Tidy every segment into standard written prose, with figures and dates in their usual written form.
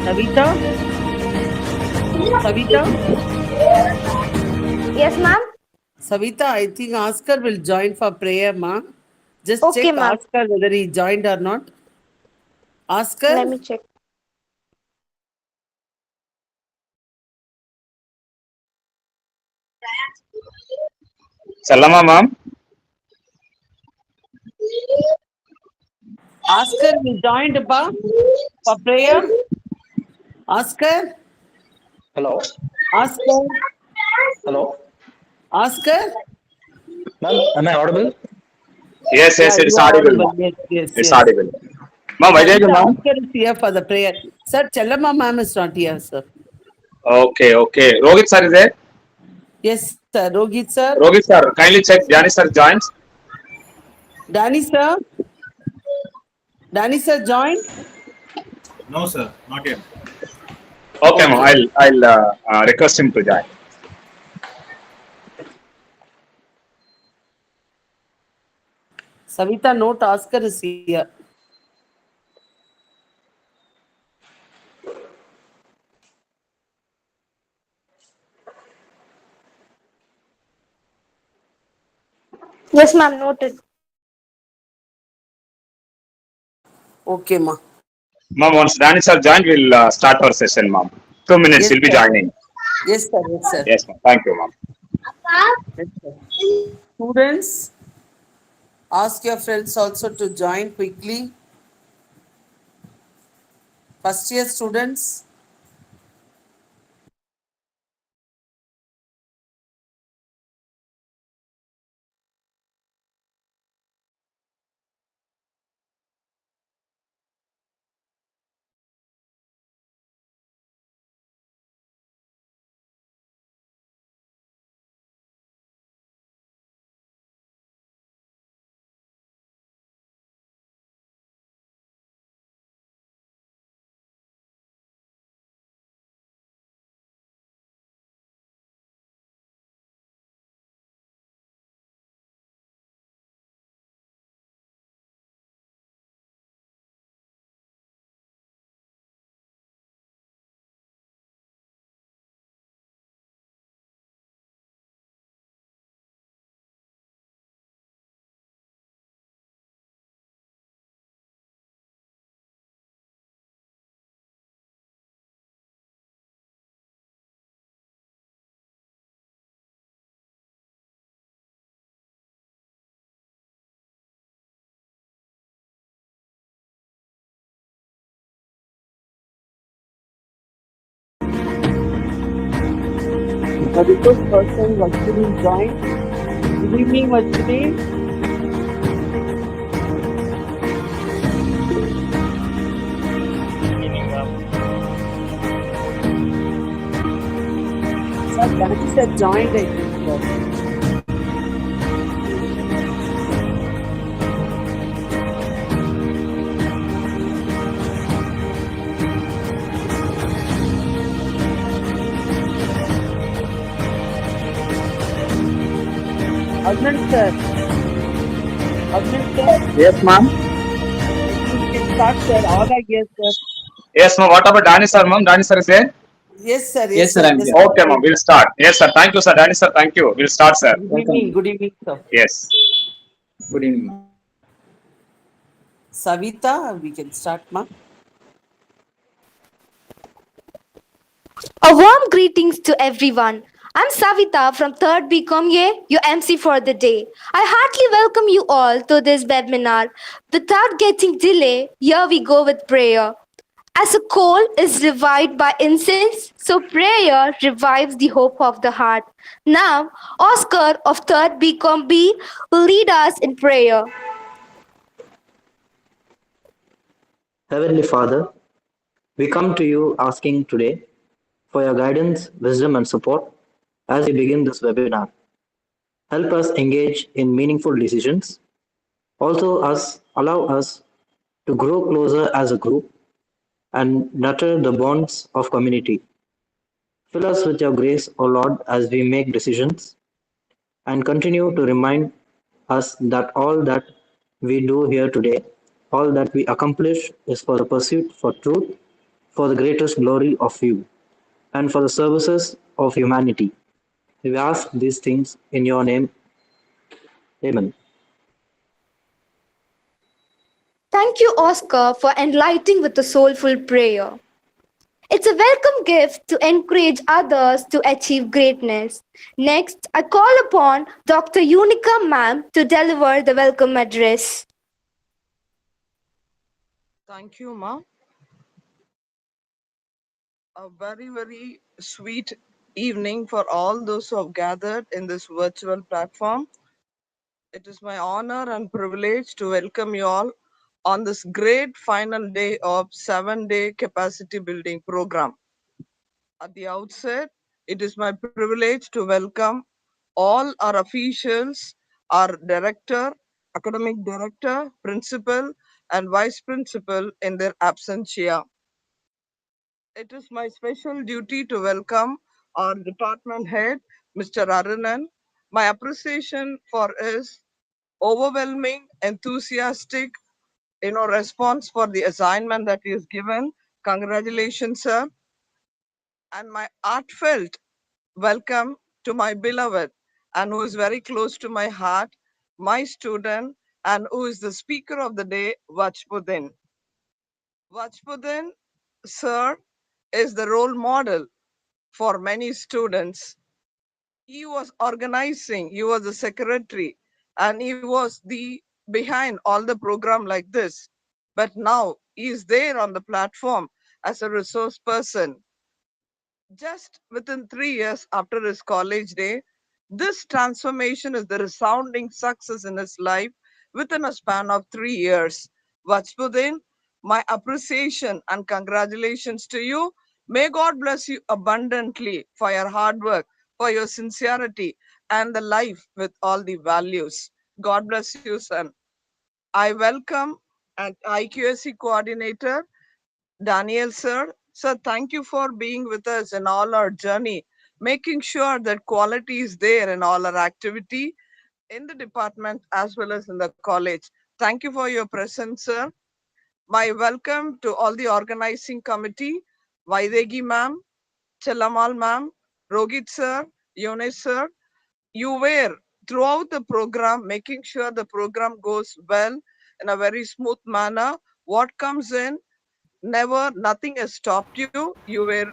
Savita? Savita? Yes, ma'am. Savita, I think Oscar will join for prayer, ma. Just Okay, check ma'am. Oscar whether he joined or not. Let Oscar? me check. Sallama, ma'am. Oscar, you joined, pa, for prayer? Oscar? Hello, Oscar? hello, Oscar? ma'am. Am I audible? Yes, Yeah, yes, you it's are audible, audible. ma'am. Yes, yes, It's yes. audible. Ma'am, Vijay, Savita, ma'am. Oscar is here for the prayer. Sir, Chellamma ma'am is not here, sir. Okay, okay. Rohit sir is there. Yes, sir. Rohit, sir. Rohit sir, kindly check. Jani sir joins. Danny, sir. Danny, sir, joined? No, sir, not yet. Okay, ma'am. Okay. I'll request him to join. Savita, note Oscar is here. Yes, ma'am. Noted. Okay, ma. Ma'am, once Jani sir joined, we'll start our session, ma'am. 2 minutes, Yes, he'll be sir. joining. Yes, sir. Yes, sir. Yes, ma'am. Thank you, ma'am. Yes, sir. Students, ask your friends also to join quickly. First year students. Very good person, Vashini joined. Good evening, Vashini. Sir, Danny sir joined, I think, sir. Arjun sir. Arjun sir, Yes, ma'am. I think we can start, sir. All are here, sir. Yes, ma'am. What about Dani sir, ma'am? Dani sir is there? Yes, sir. Yes, Yes, sir, sir. I'm Just here. Okay, ma'am. wait, We'll sir. start. Yes, sir. Thank you, sir. Dani sir, thank you. We'll start, sir. Good evening. Welcome. Good evening, sir. Yes. Good evening, ma'am. Savita, we can start, ma. A warm greetings to everyone. I'm Savita from 3rd BCom A, your MC for the day. I heartily welcome you all to this webinar. Without getting delay, here we go with prayer. As a coal is revived by incense, so prayer revives the hope of the heart. Now, Oscar of 3rd BCom B will lead us in prayer. Heavenly Father, we come to you asking today for your guidance, wisdom, and support as we begin this webinar. Help us engage in meaningful decisions. Also, allow us to grow closer as a group and nurture the bonds of community. Fill us with your grace, O Lord, as we make decisions, and continue to remind us that all that we do here today, all that we accomplish is for the pursuit for truth, for the greatest glory of you and for the services of humanity. We ask these things in your name. Amen. Thank you, Oscar, for enlightening with a soulful prayer. It's a welcome gift to encourage others to achieve greatness. Next, I call upon Dr. Unica Ma'am to deliver the welcome address. Thank you, Ma. A very, very sweet evening for all those who have gathered in this virtual platform. It is my honor and privilege to welcome you all on this great final day of 7-day capacity building program. At the outset, it is my privilege to welcome all our officials, our director, academic director, principal, and vice principal in their absentia. It is my special duty to welcome our department head, Mr. Arunan. My appreciation for his overwhelming, enthusiastic, response for the assignment that he has given. Congratulations, sir. And my heartfelt welcome to my beloved and who is very close to my heart, my student, and who is the speaker of the day, Vachpudin. Vachpudin, sir, is the role model for many students. He was organizing, he was the secretary, and he was the behind all the program like this. But now he is there on the platform as a resource person. Just within 3 years after his college day, this transformation is the resounding success in his life within a span of 3 years. Vachpudin, my appreciation and congratulations to you. May God bless you abundantly for your hard work, for your sincerity, and the life with all the values. God bless you, son. I welcome an IQSC coordinator, Daniel, sir. Sir, thank you for being with us in all our journey, making sure that quality is there in all our activity in the department as well as in the college. Thank you for your presence, sir. My welcome to all the organizing committee, Vaidegi ma'am, Chalamal ma'am, Rogit sir, Yonesh sir. You were throughout the program, making sure the program goes well in a very smooth manner. What comes in, never, nothing has stopped you. You were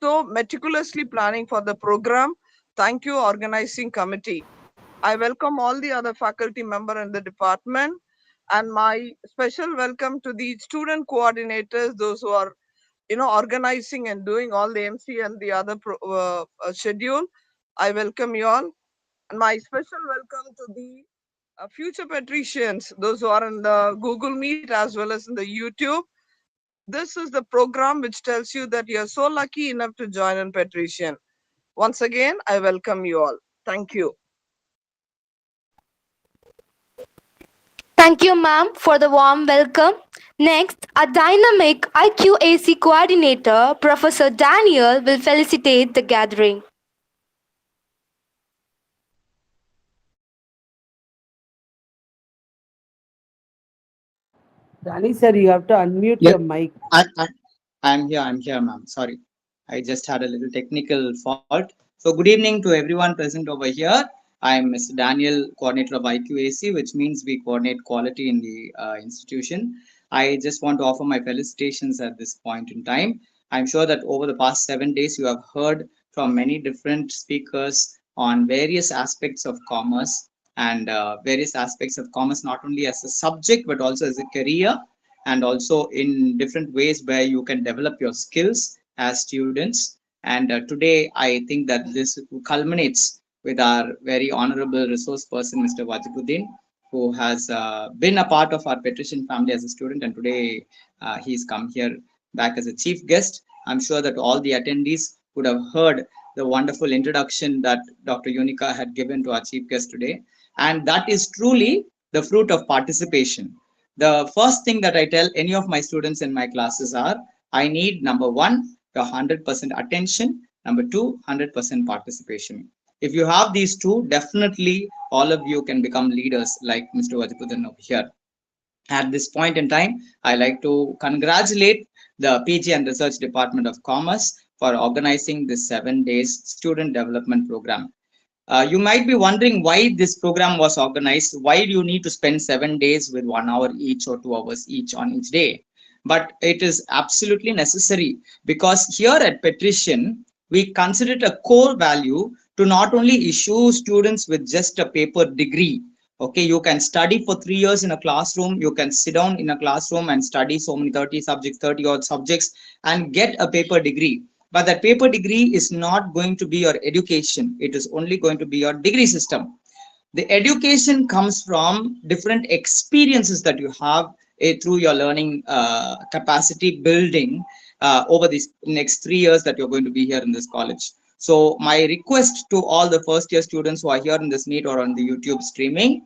so meticulously planning for the program. Thank you, organizing committee. I welcome all the other faculty member in the department, and my special welcome to the student coordinators, those who are organizing and doing all the MC and the other schedule. I welcome you all, and my special welcome to the future patricians, those who are in the Google Meet as well as in the YouTube. This is the program which tells you that you are so lucky enough to join in Patrician. Once again, I welcome you all. Thank you. Thank you, ma'am, for the warm welcome. Next, our dynamic IQAC coordinator, Professor Daniel, will felicitate the gathering. Danny sir, you have to unmute Yeah, your mic. I'm here, ma'am. Sorry. I just had a little technical fault. So, good evening to everyone present over here. I'm Mr. Daniel, coordinator of IQAC, which means we coordinate quality in the institution. I just want to offer my felicitations at this point in time. I'm sure that over the past 7 days, you have heard from many different speakers on various aspects of commerce and various aspects of commerce, not only as a subject, but also as a career and also in different ways where you can develop your skills as students. And today, I think that this culminates with our very honorable resource person, Mr. Wajibuddin, who has been a part of our Patrician family as a student, and today he's come here back as a chief guest. I'm sure that all the attendees would have heard the wonderful introduction that Dr. Unica had given to our chief guest today. And that is truly the fruit of participation. The first thing that I tell any of my students in my classes are, I need number one, your 100% attention, number two, 100% participation. If you have these two, definitely all of you can become leaders like Mr. Vajipudan over here. At this point in time, I like to congratulate the PG and Research Department of Commerce for organizing this 7 days student development program. You might be wondering why this program was organized. Why do you need to spend 7 days with 1 hour each or 2 hours each on each day? But it is absolutely necessary because here at Patrician, we consider it a core value to not only issue students with just a paper degree. Okay, you can study for 3 years in a classroom. You can sit down in a classroom and study so many 30 subjects, 30 odd subjects and get a paper degree. But that paper degree is not going to be your education. It is only going to be your degree system. The education comes from different experiences that you have through your learning capacity building over these next 3 years that you're going to be here in this college. So my request to all the first year students who are here in this meet or on the YouTube streaming,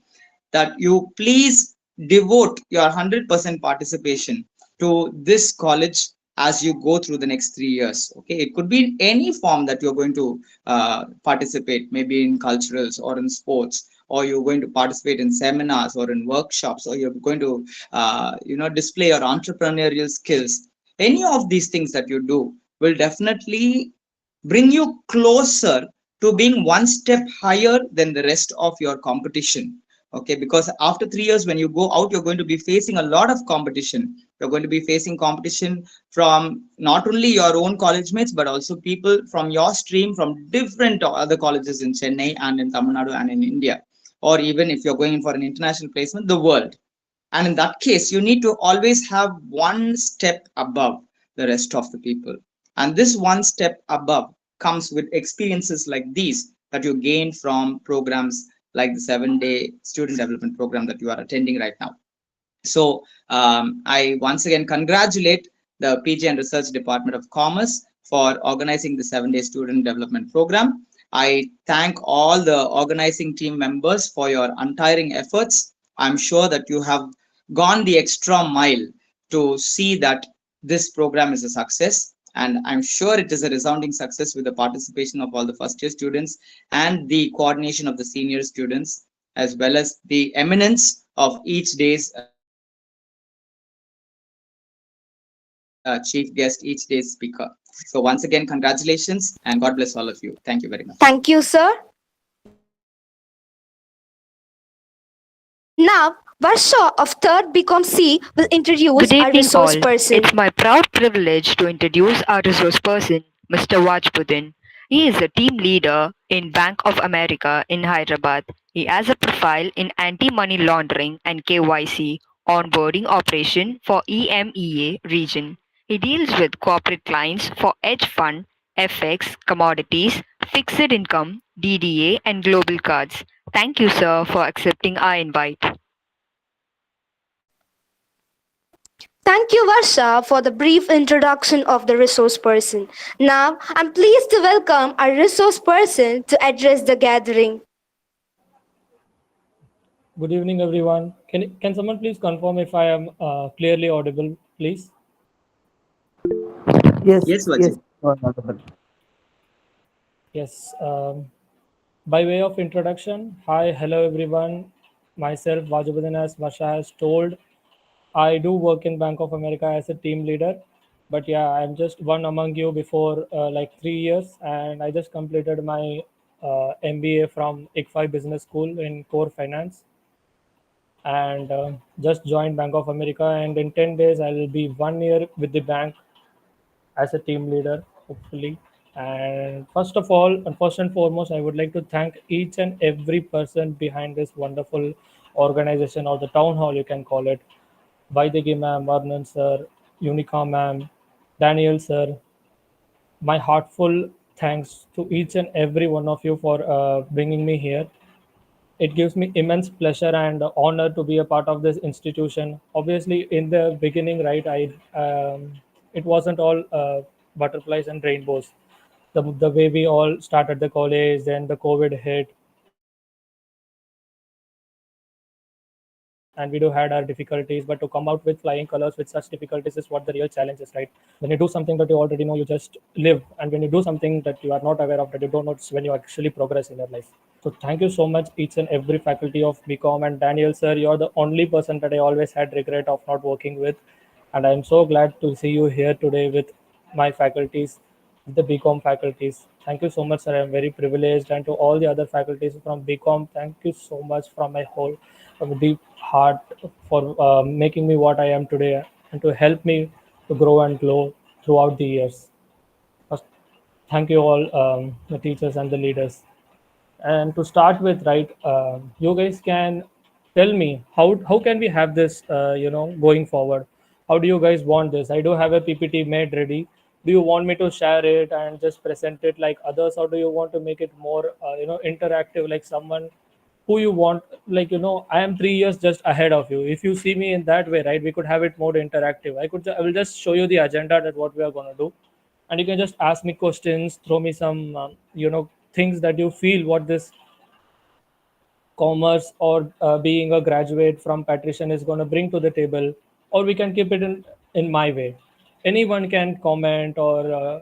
that you please devote your 100% participation to this college as you go through the next 3 years. Okay, it could be in any form that you're going to participate, maybe in culturals or in sports, or you're going to participate in seminars or in workshops, or you're going to display your entrepreneurial skills. Any of these things that you do will definitely bring you closer to being one step higher than the rest of your competition. Okay, because after 3 years, when you go out, you're going to be facing a lot of competition. You're going to be facing competition from not only your own college mates, but also people from your stream from different other colleges in Chennai and in Tamil Nadu and in India, or even if you're going in for an international placement, the world. And in that case, you need to always have one step above the rest of the people. And this one step above comes with experiences like these that you gain from programs like the 7-day student development program that you are attending right now. So I once again congratulate the PG and Research Department of Commerce for organizing the 7-day student development program. I thank all the organizing team members for your untiring efforts. I'm sure that you have gone the extra mile to see that this program is a success. And I'm sure it is a resounding success with the participation of all the first year students and the coordination of the senior students, as well as the eminence of each day's chief guest, each day's speaker. So once again, congratulations and God bless all of you. Thank you very much. Thank you, sir. Now, Varsha of 3rd BCom C will introduce Good our evening, resource all. person. It's my proud privilege to introduce our resource person, Mr. Wajbuddin. He is a team leader in Bank of America in Hyderabad. He has a profile in anti-money laundering and KYC onboarding operation for EMEA region. He deals with corporate clients for hedge fund, FX, commodities, fixed income, DDA, and global cards. Thank you, sir, for accepting our invite. Thank you, Varsha, for the brief introduction of the resource person. Now, I'm pleased to welcome our resource person to address the gathering. Good evening, everyone. Can someone please confirm if I am clearly audible, please? Yes, Yes, yes, Vajit. you are audible. Yes. By way of introduction, hi, hello, everyone. Myself, Vajubuddin, as Varsha has told, I do work in Bank of America as a team leader. But yeah, I'm just one among you before like 3 years, and I just completed my MBA from ICFI Business School in Core Finance, and just joined Bank of America. And in 10 days, I will be 1 year with the bank as a team leader, hopefully. And first of all, and first and foremost, I would like to thank each and every person behind this wonderful organization, or the town hall, you can call it. Vaidegi ma'am, Varnan sir, Unica ma'am, Daniel sir. My heartful thanks to each and every one of you for bringing me here. It gives me immense pleasure and honor to be a part of this institution. Obviously, in the beginning, right, it wasn't all butterflies and rainbows. The way we all started the college, then the COVID hit, and we do had our difficulties. But to come out with flying colors with such difficulties is what the real challenge is, right? When you do something that you already know, you just live, and when you do something that you are not aware of, that you don't know, it's when you actually progress in your life. So thank you so much, each and every faculty of BCom. And Daniel sir, you're the only person that I always had regret of not working with. and I'm so glad to see you here today with my faculties, the BCom faculties. Thank you so much, sir. I'm very privileged, and to all the other faculties from BCom, thank you so much from my whole deep heart for making me what I am today and to help me to grow and glow throughout the years. First, thank you all, the teachers and the leaders. And to start with, right, you guys can tell me how can we have this, going forward. How do you guys want this? I do have a PPT made ready. Do you want me to share it and just present it like others, or do you want to make it more, interactive, like someone who you want, like, I am 3 years just ahead of you. If you see me in that way, right, we could have it more interactive. I will just show you the agenda that what we are going to do, and you can just ask me questions, throw me some, things that you feel what this commerce or being a graduate from Patrician is going to bring to the table, or we can keep it in my way. Anyone can comment or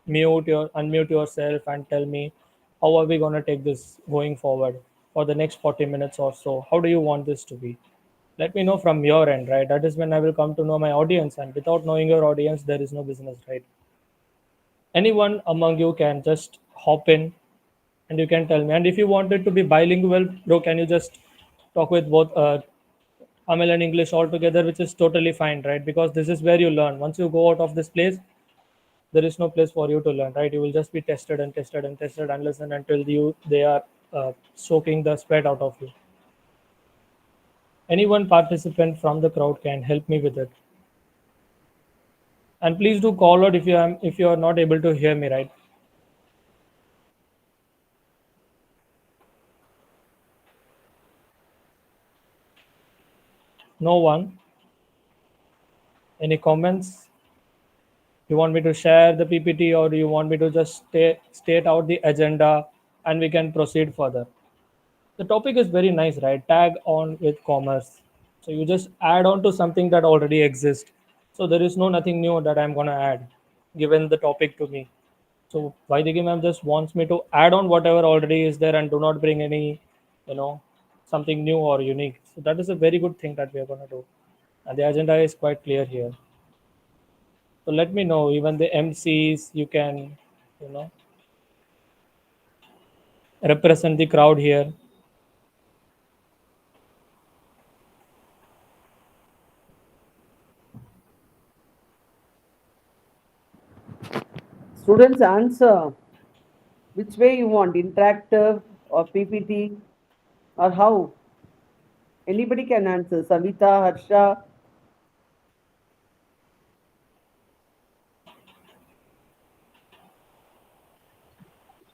unmute yourself and tell me how are we going to take this going forward for the next 40 minutes or so. How do you want this to be? Let me know from your end, right? That is when I will come to know my audience, and without knowing your audience, there is no business, right? Anyone among you can just hop in and you can tell me. And if you want it to be bilingual, bro, can you just talk with both Tamil and English all together, which is totally fine, right? Because this is where you learn. Once you go out of this place, there is no place for you to learn, right? You will just be tested and tested and tested and listen until they are soaking the sweat out of you. Any one participant from the crowd can help me with it. And please do call out if you are not able to hear me, right? No one. Any comments? You want me to share the PPT, or do you want me to just state out the agenda and we can proceed further? The topic is very nice, right? Tag on with commerce. So you just add on to something that already exists. So there is nothing new that I'm going to add given the topic to me. So Vaidiki ma'am just wants me to add on whatever already is there and do not bring any, you know, something new or unique. So that is a very good thing that we are going to do. And the agenda is quite clear here. So let me know, even the MCs, you can, you know, represent the crowd here. Students answer which way you want, interactive or PPT or how. Anybody can answer. Savita, Harsha.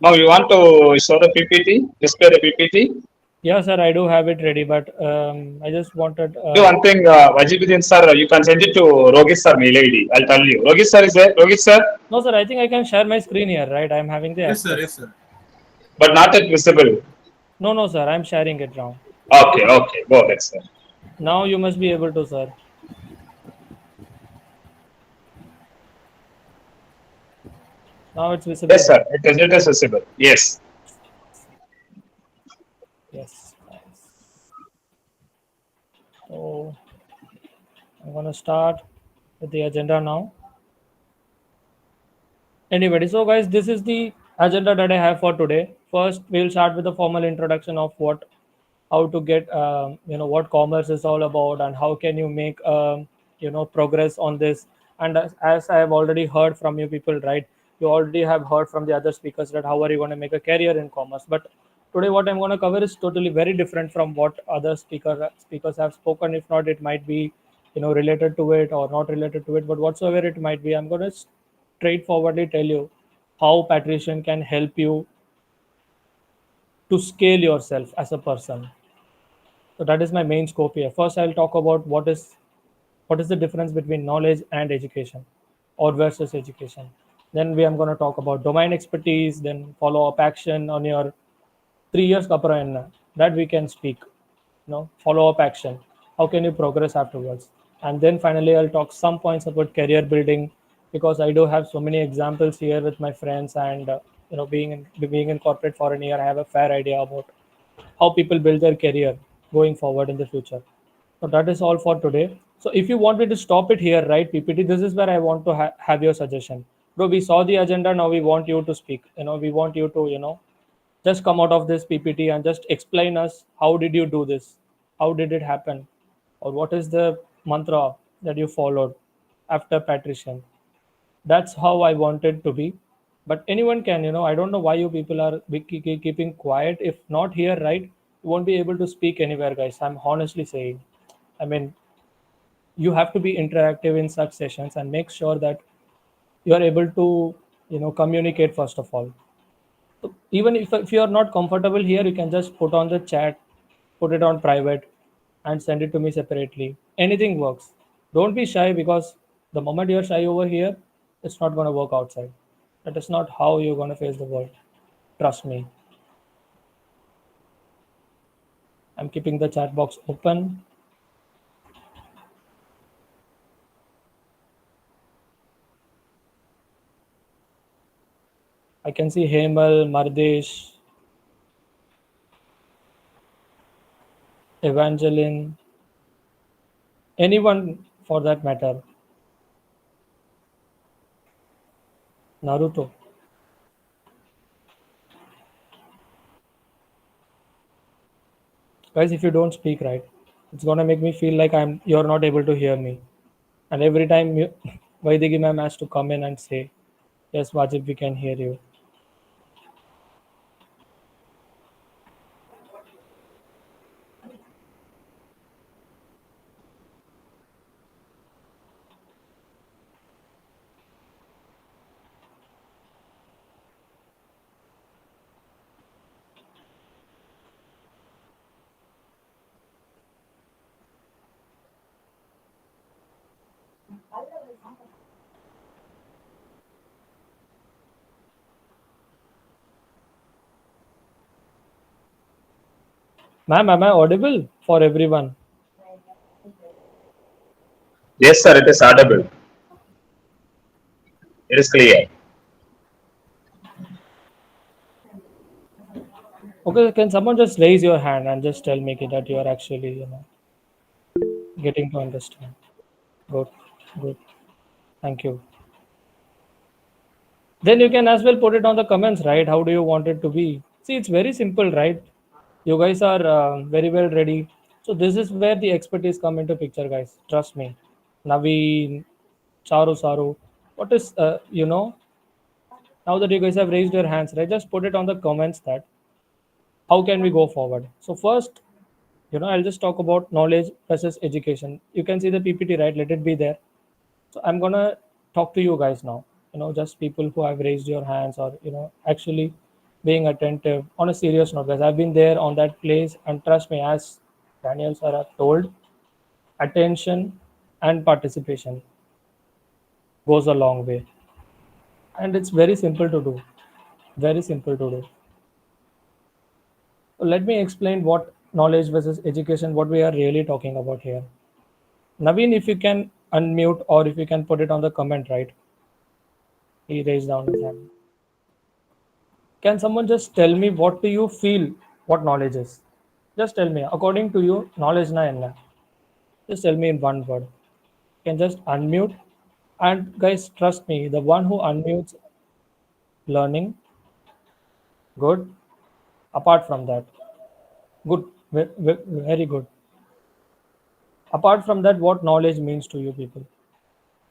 Now you want to show the PPT, display the PPT. Yeah, sir, I do have it ready, but I just wanted. Do one thing, Vajibuddin sir, you can send it to Rohit sir mail ID. I'll tell you. Rohit sir is there? Rohit sir? No, sir, I think I can share my screen here, right? I'm having the Yes, sir. access. Yes, sir. But not yet visible. No, no, sir, I'm sharing it now. Okay, okay. Go ahead, sir. Now you must be able to, sir. Now it's visible, Yes, sir. right? It is visible. Yes. Yes. Nice. So I'm gonna start with the agenda now. Anybody? So, guys, this is the agenda that I have for today. First, we'll start with a formal introduction of how to get, what commerce is all about, and how can you make, progress on this. And as I have already heard from you people, right? You already have heard from the other speakers that how are you going to make a career in commerce. But today, what I'm going to cover is totally very different from what other speakers have spoken. If not, it might be, related to it or not related to it. But whatsoever it might be, I'm going to straightforwardly tell you how Patrician can help you to scale yourself as a person. So that is my main scope here. First, I'll talk about what is the difference between knowledge and education, or versus education. Then we am going to talk about domain expertise, then follow up action on your 3 years kapra that we can speak. Follow up action. How can you progress afterwards? And then finally, I'll talk some points about career building, because I do have so many examples here with my friends, and being in corporate for a year, I have a fair idea about how people build their career going forward in the future. So that is all for today. So if you want me to stop it here, right, PPT, this is where I want to have your suggestion. Bro, we saw the agenda, now we want you to speak. We want you to, just come out of this PPT and just explain us how did you do this? How did it happen? Or what is the mantra that you followed after Patrician? That's how I want it to be. But anyone can, I don't know why you people are keeping quiet. If not here, right, you won't be able to speak anywhere, guys. I'm honestly saying. I mean, you have to be interactive in such sessions and make sure that you are able to, communicate first of all. So even if you are not comfortable here, you can just put on the chat, put it on private, and send it to me separately. Anything works. Don't be shy, because the moment you're shy over here, it's not going to work outside. That is not how you're going to face the world. Trust me. I'm keeping the chat box open. I can see Hemal, Mardesh, Evangeline, anyone for that matter. Naruto. Guys, if you don't speak, right, it's gonna make me feel like you're not able to hear me. And every time Vaidigi ma'am has to come in and say, yes, Wajib, we can hear you. Ma'am, am I audible for everyone? Yes, sir, it is audible. It is clear. Okay, can someone just raise your hand and just tell me that you are actually, getting to understand? Good, good. Thank you. Then you can as well put it on the comments, right? How do you want it to be? See, it's very simple, right? You guys are very well ready. So this is where the expertise come into picture, guys. Trust me. Naveen, Charu, Saru. What is, now that you guys have raised your hands, right? Just put it on the comments that how can we go forward. So first, I'll just talk about knowledge versus education. You can see the PPT, right? Let it be there. So I'm gonna talk to you guys now. Just people who have raised your hands, or actually being attentive. On a serious note, guys, I've been there on that place, and trust me, as Daniel sir have told, attention and participation goes a long way, and it's very simple to do. Very simple to do. So let me explain what knowledge versus education, what we are really talking about here. Naveen, if you can unmute, or if you can put it on the comment, right? He raised down his hand. Can someone just tell me, what do you feel what knowledge is? Just tell me, according to you, knowledge na enna? Just tell me in one word. You can just unmute. And guys, trust me, the one who unmutes, learning, good. Apart from that, good, very good. Apart from that, what knowledge means to you people?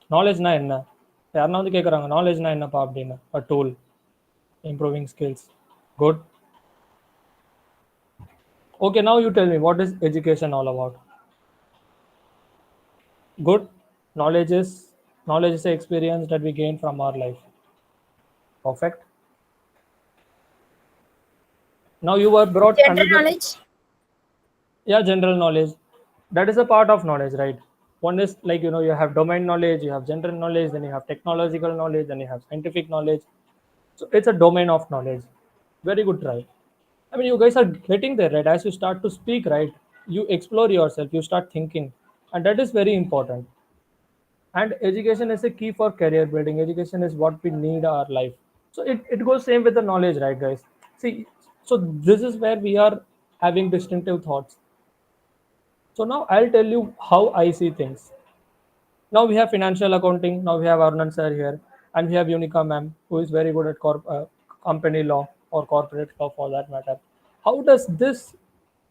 Knowledge na enna? யாருன்னா வந்து கேட்குறாங்க நாலேஜ்னா என்னப்பா அப்படின்னு. A tool, improving skills. Good. Okay, now you tell me, what is education all about? Good. Knowledge is the experience that we gain from our life. Perfect. Now you were brought under General the, knowledge. yeah, general knowledge. That is a part of knowledge, right? One is like, you have domain knowledge, you have general knowledge, then you have technological knowledge, then you have scientific knowledge. So it's a domain of knowledge. Very good try. I mean, you guys are getting there, right? As you start to speak, right, you explore yourself, you start thinking, and that is very important. And education is a key for career building. Education is what we need our life. So it goes same with the knowledge, right, guys? See, so this is where we are having distinctive thoughts. So now I'll tell you how I see things. Now we have financial accounting. Now we have Arnan sir here, and we have Unica ma'am, who is very good at company law or corporate law for that matter. How does this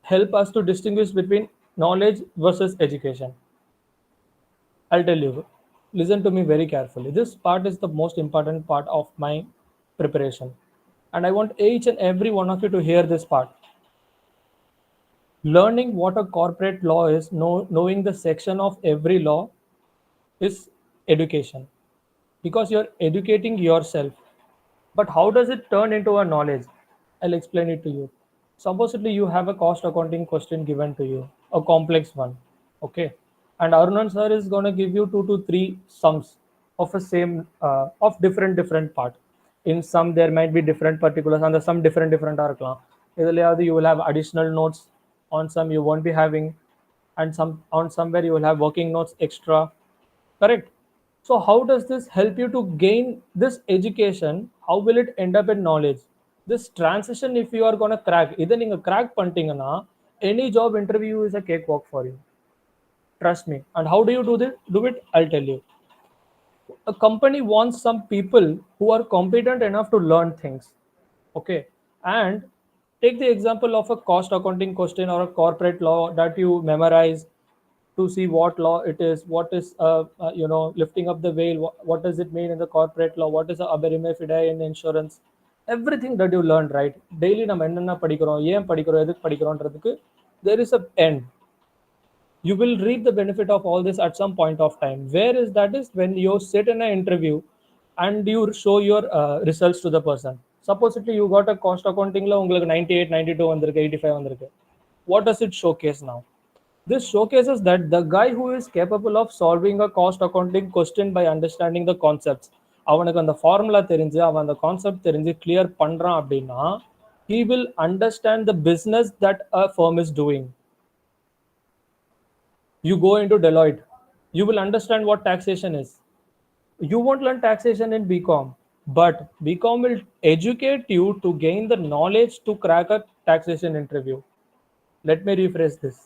help us to distinguish between knowledge versus education? I'll tell you. Listen to me very carefully. This part is the most important part of my preparation. And I want each and every one of you to hear this part. Learning what a corporate law is, knowing the section of every law is education, because you're educating yourself. But how does it turn into a knowledge? I'll explain it to you. Supposedly, you have a cost accounting question given to you, a complex one. Okay. And Arunan sir is going to give you 2 to 3 sums of a same, of different part. In some, there might be different particulars, and the some different are. You will have additional notes. On some, you won't be having, and some on somewhere you will have working notes extra. Correct? So how does this help you to gain this education? How will it end up in knowledge? This transition, if you are going to crack, either in a crack punting, any job interview is a cakewalk for you. Trust me. And how do you do this? Do it? I'll tell you. A company wants some people who are competent enough to learn things. Okay. And take the example of a cost accounting question or a corporate law that you memorize to see what law it is, what is lifting up the veil, what does it mean in the corporate law, what is a aberime fidei in insurance, everything that you learn, right? Daily நம்ம என்னென்ன படிக்கிறோம், ஏன் படிக்கிறோம், எதுக்கு படிக்கிறோம்ன்றதுக்கு there is a end. You will reap the benefit of all this at some point of time. Where is that is when you sit in an interview and you show your results to the person. Supposedly you got a cost accounting law, உங்களுக்கு 98, 92 வந்திருக்கு, 85 வந்திருக்கு. What does it showcase now? This showcases that the guy who is capable of solving a cost accounting question by understanding the concepts, அவனுக்கு அந்த formula தெரிஞ்சு அவன் அந்த concept தெரிஞ்சு clear பண்றான் அப்படின்னா, he will understand the business that a firm is doing. You go into Deloitte, you will understand what taxation is. You won't learn taxation in BCom, but BCom will educate you to gain the knowledge to crack a taxation interview. Let me rephrase this.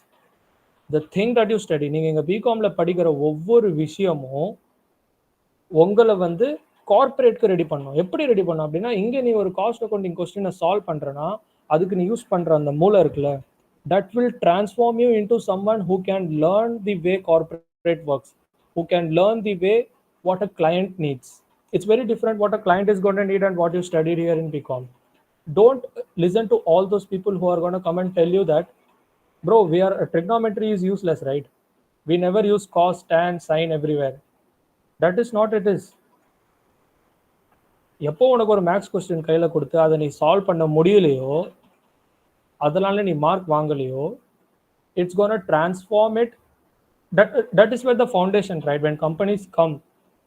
The thing that you study, நீங்க இங்க பிகாம்ல படிக்கிற ஒவ்வொரு விஷயமும் உங்களை வந்து கார்பரேட்க்கு ready பண்ணும். எப்படி ready பண்ணும் அப்படின்னா, இங்க நீ ஒரு காஸ்ட் அக்கௌண்டிங் கொஸ்டினை சால்வ் பண்றனா, அதுக்கு நீ யூஸ் பண்ற அந்த மூளை இருக்குல்ல, that will transform you into someone who can learn the way corporate works, who can learn the way what a client needs. It's very different what a client is going to need and what you studied here in BCom. Don't listen to all those people who are going to come and tell you that, bro, trigonometry is useless, right? We never use cos, tan, sine everywhere. That is not it is. எப்போ உனக்கு ஒரு maths question கையில் கொடுத்து அதை நீ solve பண்ண முடியலையோ, அதனால நீ mark வாங்கலையோ, it's going to transform it. That is where the foundation, right? When companies come,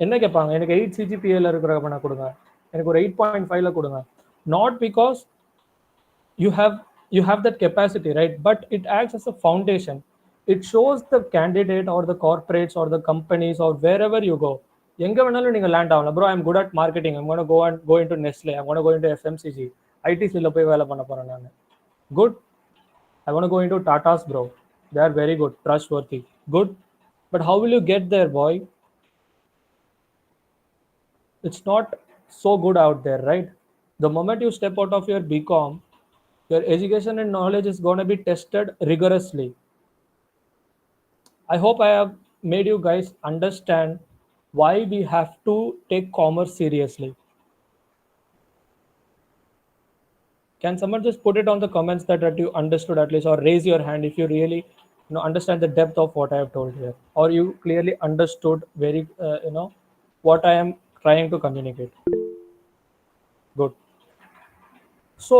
என்ன கேட்பாங்க, எனக்கு 8 CGPA இருக்கிறவன கொடுங்க, எனக்கு ஒரு 8.5 கொடுங்க. Not because you have that capacity, right? But it acts as a foundation. It shows the candidate or the corporates or the companies or wherever you go, எங்க வேணாலும் நீங்க லேண்ட் ஆகலாம். Bro, I'm good at marketing, I'm gonna go into Nestle, I'm gonna go into FMCG, ஐடிசியில் போய் வேலை பண்ண போறேன் நான். Good. I want to go into Tata's, bro. They are very good, trustworthy. Good. But how will you get there, boy? It's not so good out there, right? The moment you step out of your BCom, your education and knowledge is going to be tested rigorously. I hope I have made you guys understand why we have to take commerce seriously. Can someone just put it on the comments that you understood at least, or raise your hand if you really understand the depth of what I have told here, or you clearly understood very what I am trying to communicate. Good. So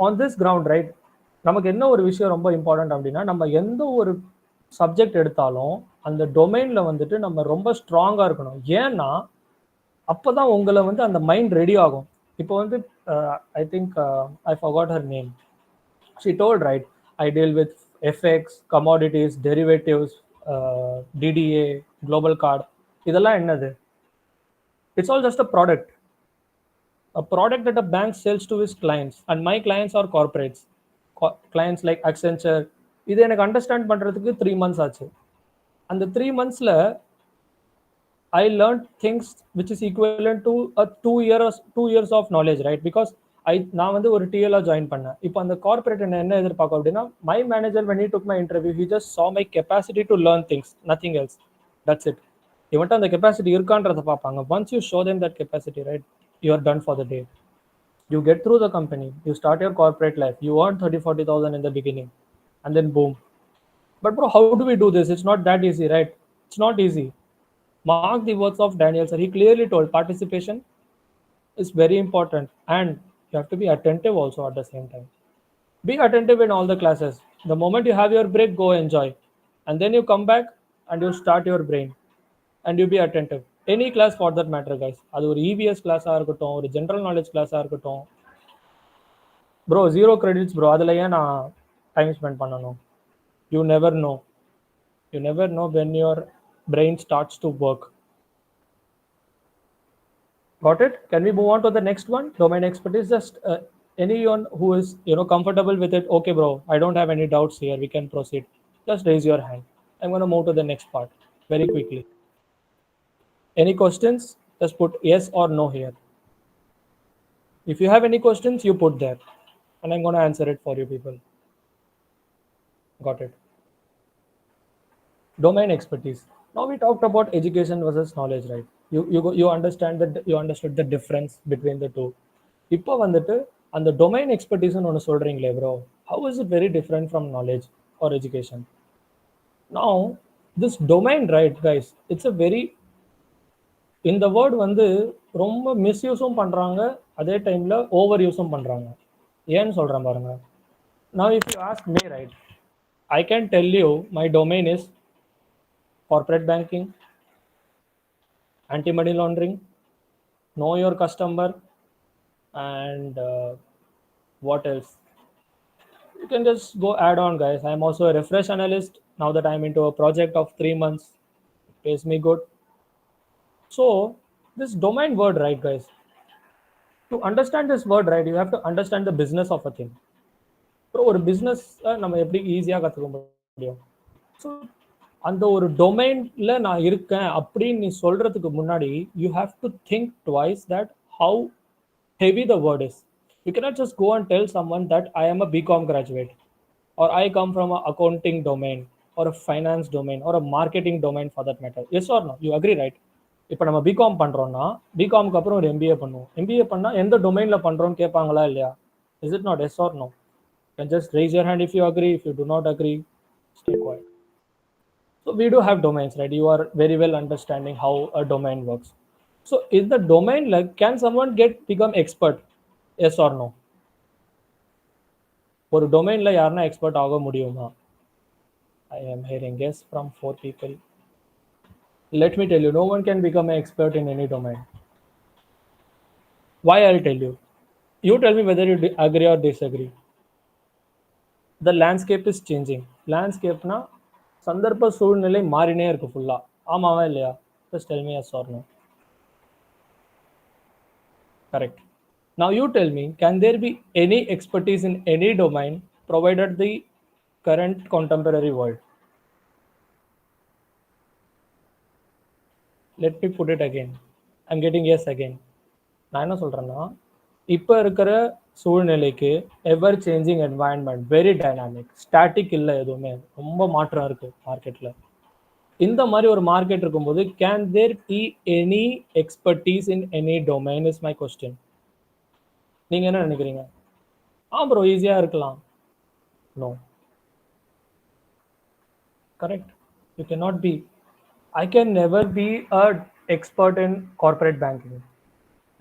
on this ground, right, நமக்கு என்ன ஒரு விஷயம் ரொம்ப important அப்படின்னா, நம்ம எந்த ஒரு subject எடுத்தாலும் அந்த டொமைன்ல வந்துட்டு நம்ம ரொம்ப ஸ்ட்ராங்கா இருக்கணும். ஏன்னா அப்பதான் உங்களை வந்து அந்த மைண்ட் ரெடி ஆகும். இப்போ வந்து I think I forgot her name. She told, right, I deal with FX, commodities, derivatives, DDA, global card. இதெல்லாம் என்னது? It's all just a product that a bank sells to his clients, and my clients are corporates, clients like Accenture. இது எனக்கு understand பண்றதுக்கு 3 months ஆச்சு. அந்த 3 monthsல I learned things which is equivalent to a 2 years of knowledge, right? Because நான் வந்து ஒரு TL join பண்ணேன். இப்போ அந்த கார்ப்பரேட் என்ன எதிர்பார்க்கும் அப்படின்னா, my manager when he took my interview, he just saw my capacity to learn things, nothing else. That's it. இவன்ட்ட அந்த கெப்பாசிட்டி இருக்கான்றத பார்ப்பாங்க. Once you show them that capacity, right, you are done for the day. You get through the company, you start your corporate life, you earn 30,000-40,000 in the beginning, and then boom. But bro, how do we do this? It's not that easy, right? It's not easy. Mark the words of Daniel sir. He clearly told participation is very important, and you have to be attentive also at the same time. Be attentive in all the classes. The moment you have your break, go enjoy, and then you come back and you start your brain, and you be attentive. Any class for that matter, guys. அது ஒரு EVS கிளாஸாக இருக்கட்டும், ஒரு general knowledge கிளாஸாக இருக்கட்டும். Bro 0 credits bro, அதில் ஏன் நான் டைம் ஸ்பெண்ட் பண்ணணும்? You never know. You never know when your brain starts to work. Got it? Can we move on to the next one? Domain expertise. Just anyone who is comfortable with it. Okay, bro. I don't have any doubts here. We can proceed. Just raise your hand. I'm going to move to the next part very quickly. Any questions? Just put yes or no here. If you have any questions, you put there, and I'm going to answer it for you people. Got it? Domain expertise. Now we talked about education versus knowledge, right? You understand that you understood the difference between the two. இப்போ வந்துட்டு அந்த domain expertise ஒன்று சொல்றீங்களே bro, how is it very different from knowledge or education? Now this domain, right guys, it's a very, இந்த word வந்து ரொம்ப மிஸ்யூஸும் பண்றாங்க, அதே டைம்ல ஓவர் யூஸும் பண்றாங்க. ஏன்னு சொல்றேன் பாருங்க. Now if you ask me, right, I can tell you my domain is corporate banking, anti-money laundering, know your customer, and what else? You can just go add on, guys. I'm also a refresh analyst now that I'm into a project of 3 months. It pays me good. So this domain word, right guys, to understand this word, right, you have to understand the business of a thing. So ஒரு business நம்ம எப்படி ஈஸியாக கற்றுக்க முடியும்? So அந்த ஒரு டொமைன்ல நான் இருக்கேன் அப்படின்னு நீ சொல்றதுக்கு முன்னாடி you have to think twice that how heavy the word is. You cannot just go and tell someone that I am a BCom graduate, or I come from an accounting domain, or a finance domain, or a marketing domain for that matter. Yes or no? You agree, right? இப்போ நம்ம BCom பண்றோம்னா பிகாம்க்கு அப்புறம் ஒரு MBA பண்ணுவோம். MBA பண்ணா எந்த டொமைன்ல பண்றோம்னு கேட்பாங்களா இல்லையா? Is it not? Yes or no? You can just raise your hand if you agree. If you do not agree, stay quiet. So we do have domains, right? You are very well understanding how a domain works. So in the domain, like, can someone become expert? Yes or no? ஒரு டொமைன்ல யாருன்னா expert ஆக முடியுமா? I am hearing yes from 4 people. Let me tell you, no one can become an expert in any domain. Why? I'll tell you. You tell me whether you agree or disagree. The landscape is changing. Landscape na சந்தர்ப்ப சூழ்நிலை மாறினே இருக்கு ஃபுல்லா. ஆமாவா இல்லையா? Just tell me yes or no. Correct. Now you tell me, can there be any expertise in any domain provided the current contemporary world? Let me put it again. I'm getting yes again. நான் என்ன சொல்றேன்னா, இப்போ இருக்கிற சூழ்நிலைக்கு எவர் changing environment, very dynamic, static இல்லை, எதுவுமே ரொம்ப மாற்றம் இருக்கு மார்க்கெட்ல. இந்த மாதிரி ஒரு மார்க்கெட் இருக்கும்போது can there be any expertise in any domain is my question. நீங்க என்ன நினைக்கிறீங்க? ப்ரோ ஈஸியா இருக்கலாம். No, correct. You can not be. I can never be a expert in corporate banking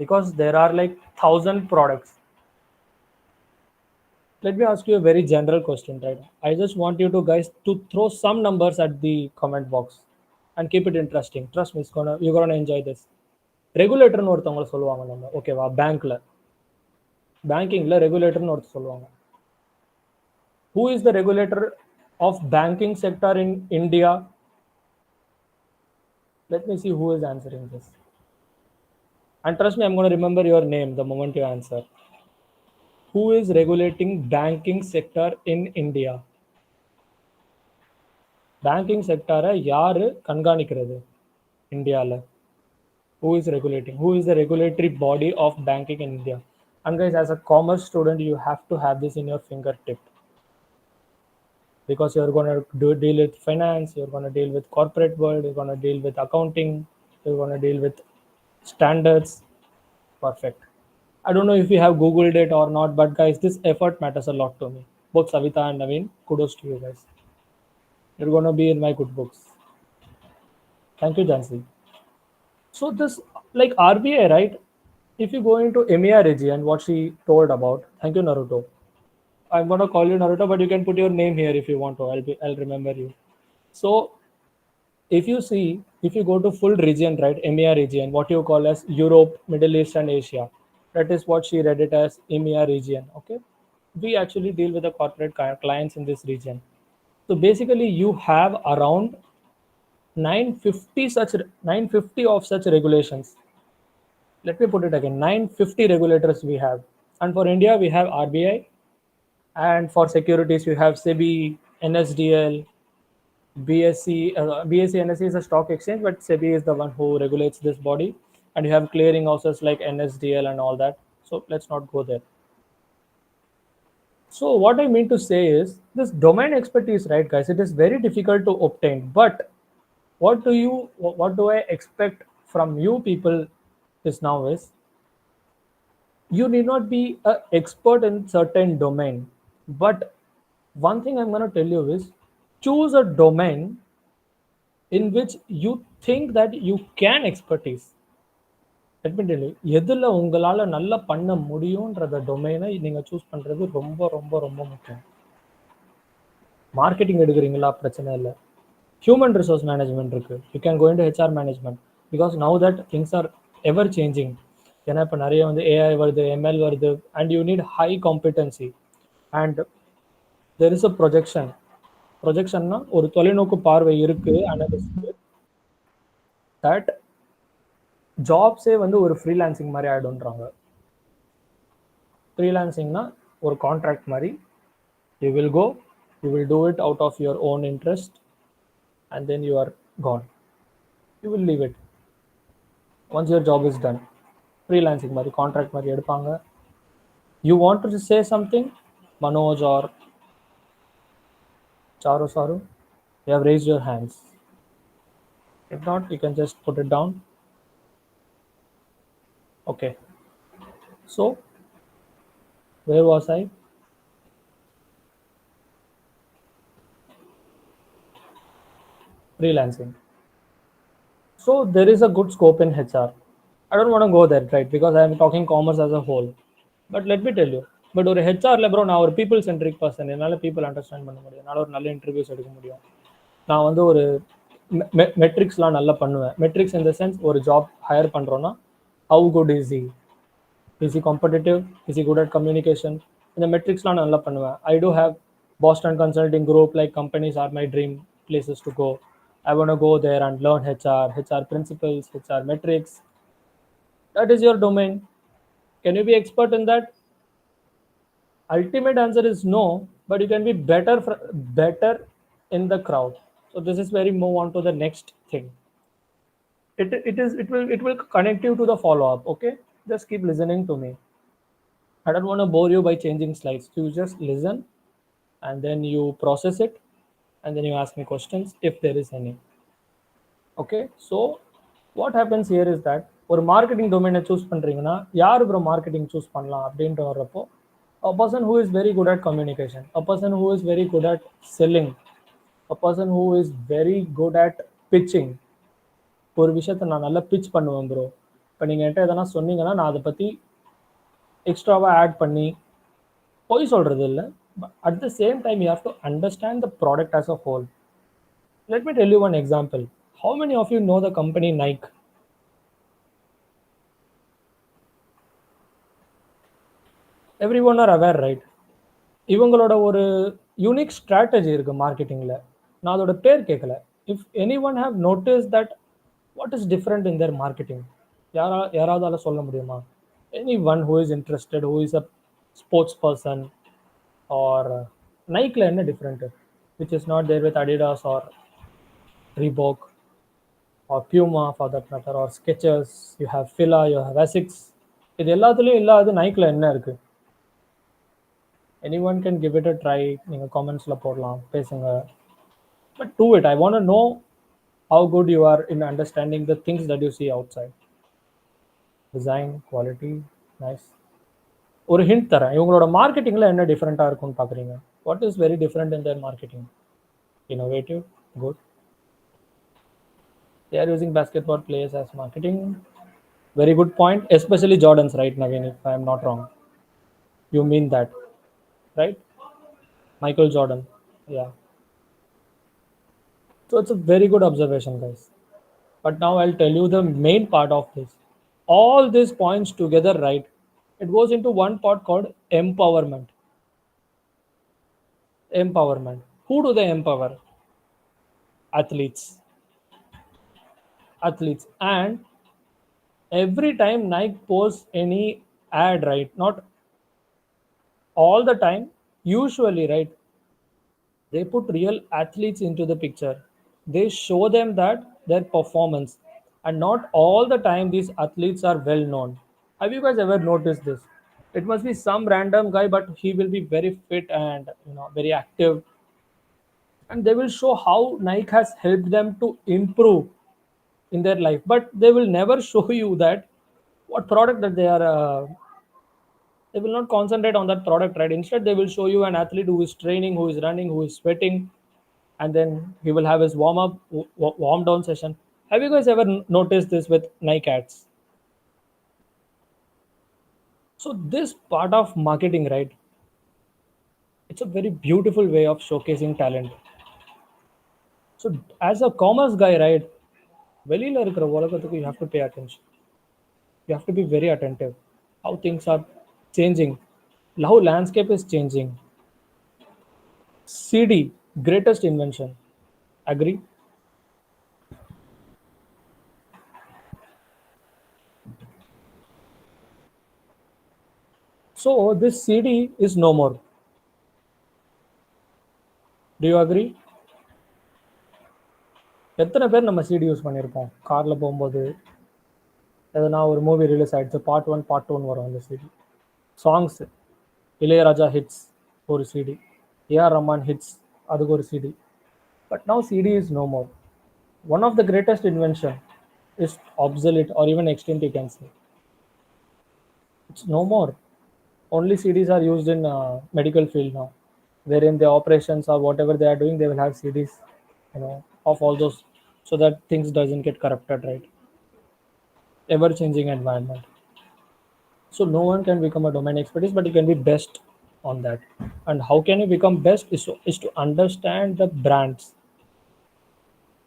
because there are like 1,000 products. Let me ask you a very general question, right? I just want you to guys to throw some numbers at the comment box and keep it interesting. Trust me, you're gonna enjoy this. Regulator nu orthanga solluvaanga nama, okay va? Banking la regulator nu ortha solluvaanga. Who is the regulator of banking sector in India? Let me see who is answering this. And trust me, I'm going to remember your name the moment you answer. Who is regulating banking sector in India? Banking sector யாரு கண்காணிக்கிறது இந்தியால? Who is regulating? Who is the regulatory body of banking in India? And guys, as a commerce student, you have to have this in your fingertip, because you're going to deal with finance, you're going to deal with corporate world, you're going to deal with accounting, you're going to deal with standards. Perfect. I don't know if you have Googled it or not, but guys, this effort matters a lot to me. Both Savita and Naveen, kudos to you guys. You're going to be in my good books. Thank you, Jansi. So this, like RBI, right? If you go into EMEA region, what she told about, thank you, Naruto. I'm going to call you Naruto, but you can put your name here if you want to. I'll remember you. So if you see, if you go to full region, right, EMEA region, what you call as Europe, Middle East, and Asia, that is what she read it as EMEA region. Okay, we actually deal with the corporate clients in this region. So basically, you have around 950 of such regulations. Let me put it again: 950 regulators we have, and for India we have RBI, and for securities you have SEBI, NSDL, BSC, BSC NSE is a stock exchange, but SEBI is the one who regulates this body, and you have clearing houses like NSDL and all that. So let's not go there. So what I mean to say is this domain expertise, right, guys? It is very difficult to obtain. But what do I expect from you people is now is you need not be an expert in certain domain, but one thing I'm going to tell you is choose a domain in which you think that you can expertise. Let me tell you, எதுல உங்களால நல்லா பண்ண முடியும்ன்றத டொமைனை நீங்க choose பண்றது ரொம்ப ரொம்ப ரொம்ப முக்கியம். மார்க்கெட்டிங் எடுக்கிறீங்களா, பிரச்சனை இல்லை. ஹியூமன் ரிசோர்ஸ் மேனேஜ்மெண்ட் இருக்கு, you can go into HR management, because now that things are ever changing. ஏன்னா இப்போ நிறைய வந்து ஏஐ வருது, எம்எல் வருது, and you need high competency. And there is a ப்ரொஜெக்ஷன்னா ஒரு தொலைநோக்கு பார்வை இருக்கு அனலிஸ்ட், தட் ஜாப்ஸே வந்து ஒரு ஃப்ரீலான்சிங் மாதிரி ஆகிடும்ன்றாங்க. ஃப்ரீலான்சிங்னா ஒரு கான்ட்ராக்ட் மாதிரி. You will go, you will do it out of your own interest, and then you are gone. You will leave it once your job is done. Freelancing மாதிரி contract மாதிரி எடுப்பாங்க. You want to say something, Manoj or Saru, you have raised your hands. If not, you can just put it down. Okay, so where was I? Freelancing. So there is a good scope in HR. I don't want to go there, right, because I am talking commerce as a whole. But let me tell you, but ஒரு ஹெச்ஆர்ல bro நான் ஒரு people centric person, என்னால் people understand பண்ண முடியும், என்னால் ஒரு நல்ல interviews எடுக்க முடியும். நான் வந்து ஒரு மெட்ரிக்ஸ்லாம் நல்லா பண்ணுவேன். மெட்ரிக்ஸ் இன் த சென்ஸ், ஒரு ஜாப் ஹையர் பண்ணுறோன்னா how good is he competitive, is he good at communication, இந்த மெட்ரிக்ஸ்லாம் நான் நல்லா பண்ணுவேன். I do have Boston Consulting Group, like companies are my dream places to go. I want to go there and learn HR principles, HR metrics. That is your domain. Can you be expert in that? Ultimate answer is no, but you can be better in the crowd. So this is where we move on to the next thing. It will connect you to the follow-up. Okay, just keep listening to me. I don't want to bore you by changing slides. You just listen, and then you process it, and then you ask me questions if there is any. Okay, so what happens here is that ஒரு marketing டொமைனை choose பண்ணுறீங்கன்னா யார் bro marketing choose பண்ணலாம் அப்படின்ட்டு வர்றப்போ, a person who is very good at communication, a person who is very good at selling, a person who is very good at pitching. ஒரு விஷயத்தை நான் நல்லா பிச் பண்ணுவேன் ப்ரோ, இப்போ நீங்கள் என்கிட்ட எதனா சொன்னீங்கன்னா நான் அதை பற்றி எக்ஸ்ட்ராவாக ஆட் பண்ணி போய் சொல்கிறது இல்லை. But at the same time you have to understand the product as a whole. Let me tell you one example. How many of you know the company Nike? Everyone are aware, right? இவங்களோட ஒரு unique strategy இருக்கு மார்க்கெட்டிங்கில். நான் அதோட பேர் கேட்கல. If any one have notice that what is different in their marketing, யாராவதால சொல்ல முடியுமா? Any one who is interested, who is a sports person, or நைக்கில் என்ன different which is not there with Adidas or Reebok or Puma for that matter, or Skechers, you have Fila, you have Asics. இது எல்லாத்துலேயும் இல்லாத நைக்கில் என்ன இருக்கு? Anyone can give it a try. நீங்கள் கமெண்ட்ஸில் போடலாம், பேசுங்க. But do it. I want to know how good you are in understanding the things that you see outside. Design, quality, nice. ஒரு ஹிண்ட் தரேன், இவங்களோட மார்க்கெட்டிங்கில் என்ன டிஃப்ரெண்ட்டாக இருக்கும்னு பார்க்குறீங்க? What is very different in their marketing? Innovative, good. They are using basketball players as marketing. Very good point, especially Jordans, right, Naveen, if I am not wrong. You mean that, right? Michael Jordan, yeah. So it's a very good observation, guys. But now I'll tell you the main part of this. All these points together, right? It goes into one part called empowerment. Empowerment. Who do they empower? Athletes. Athletes. And every time Nike posts any ad, right? Not all the time, usually, right? They put real athletes into the picture. They show them that their performance, and not all the time these athletes are well known. Have you guys ever noticed this? It must be some random guy, but he will be very fit and very active, and they will show how Nike has helped them to improve in their life, but they will never show you that what product that they will not concentrate on that product, right? Instead, they will show you an athlete who is training, who is running, who is sweating, and then he will have his warm down session. Have you guys ever noticed this with Nike ads? So this part of marketing, right? It's a very beautiful way of showcasing talent. So as a commerce guy, right? வெளியில இருக்கிற உலகத்துக்கு you have to pay attention. You have to be very attentive. How things are changing, how landscape is changing. CD, greatest invention. Agree? So this CD is no more. Do you agree? எத்தனை பேர் நம்ம CD use பண்ணியிருப்போம்? காரில் போகும்போது எதனா ஒரு movie release ஆகிடுச்சு, part 1 part 2 வரும் அந்த சிடி. சாங்ஸ், இளையராஜா ஹிட்ஸ் ஒரு சிடி, ஏஆர் ரஹ்மான் ஹிட்ஸ் அதுக்கு ஒரு CD. But now CD is no more. One of the greatest invention is obsolete or even extinct, you can say. It's no more. Only CDs are used in medical field now, wherein the operations or whatever they are doing, they will have CDs, of all those, so that things doesn't get corrupted, right? Ever changing environment. So no one can become a domain expertise, but you can be best on that. And how can you become best is to understand the brands,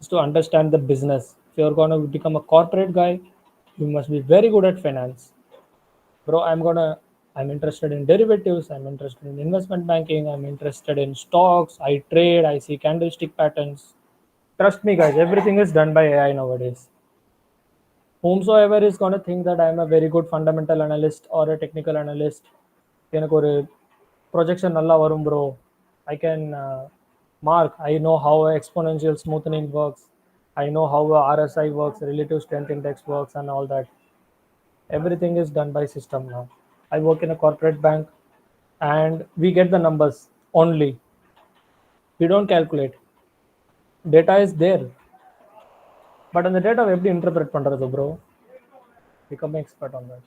is to understand the business. If you're going to become a corporate guy, you must be very good at finance. Bro, I'm interested in derivatives, I'm interested in investment banking, I'm interested in stocks, I trade, I see candlestick patterns. Trust me, guys, everything is done by AI nowadays. Whomsoever is going to think that I'm a very good fundamental analyst or a technical analyst, எனக்கு ஒரு projection நல்லா வரும் bro, I can mark, I know how exponential smoothing works, I know how RSI works, relative strength index works, and all that. Everything is done by system now. I work in a corporate bank and we get the numbers only. We don't calculate. Data is there. But on the data, we interpret பண்றது bro. Become expert on that.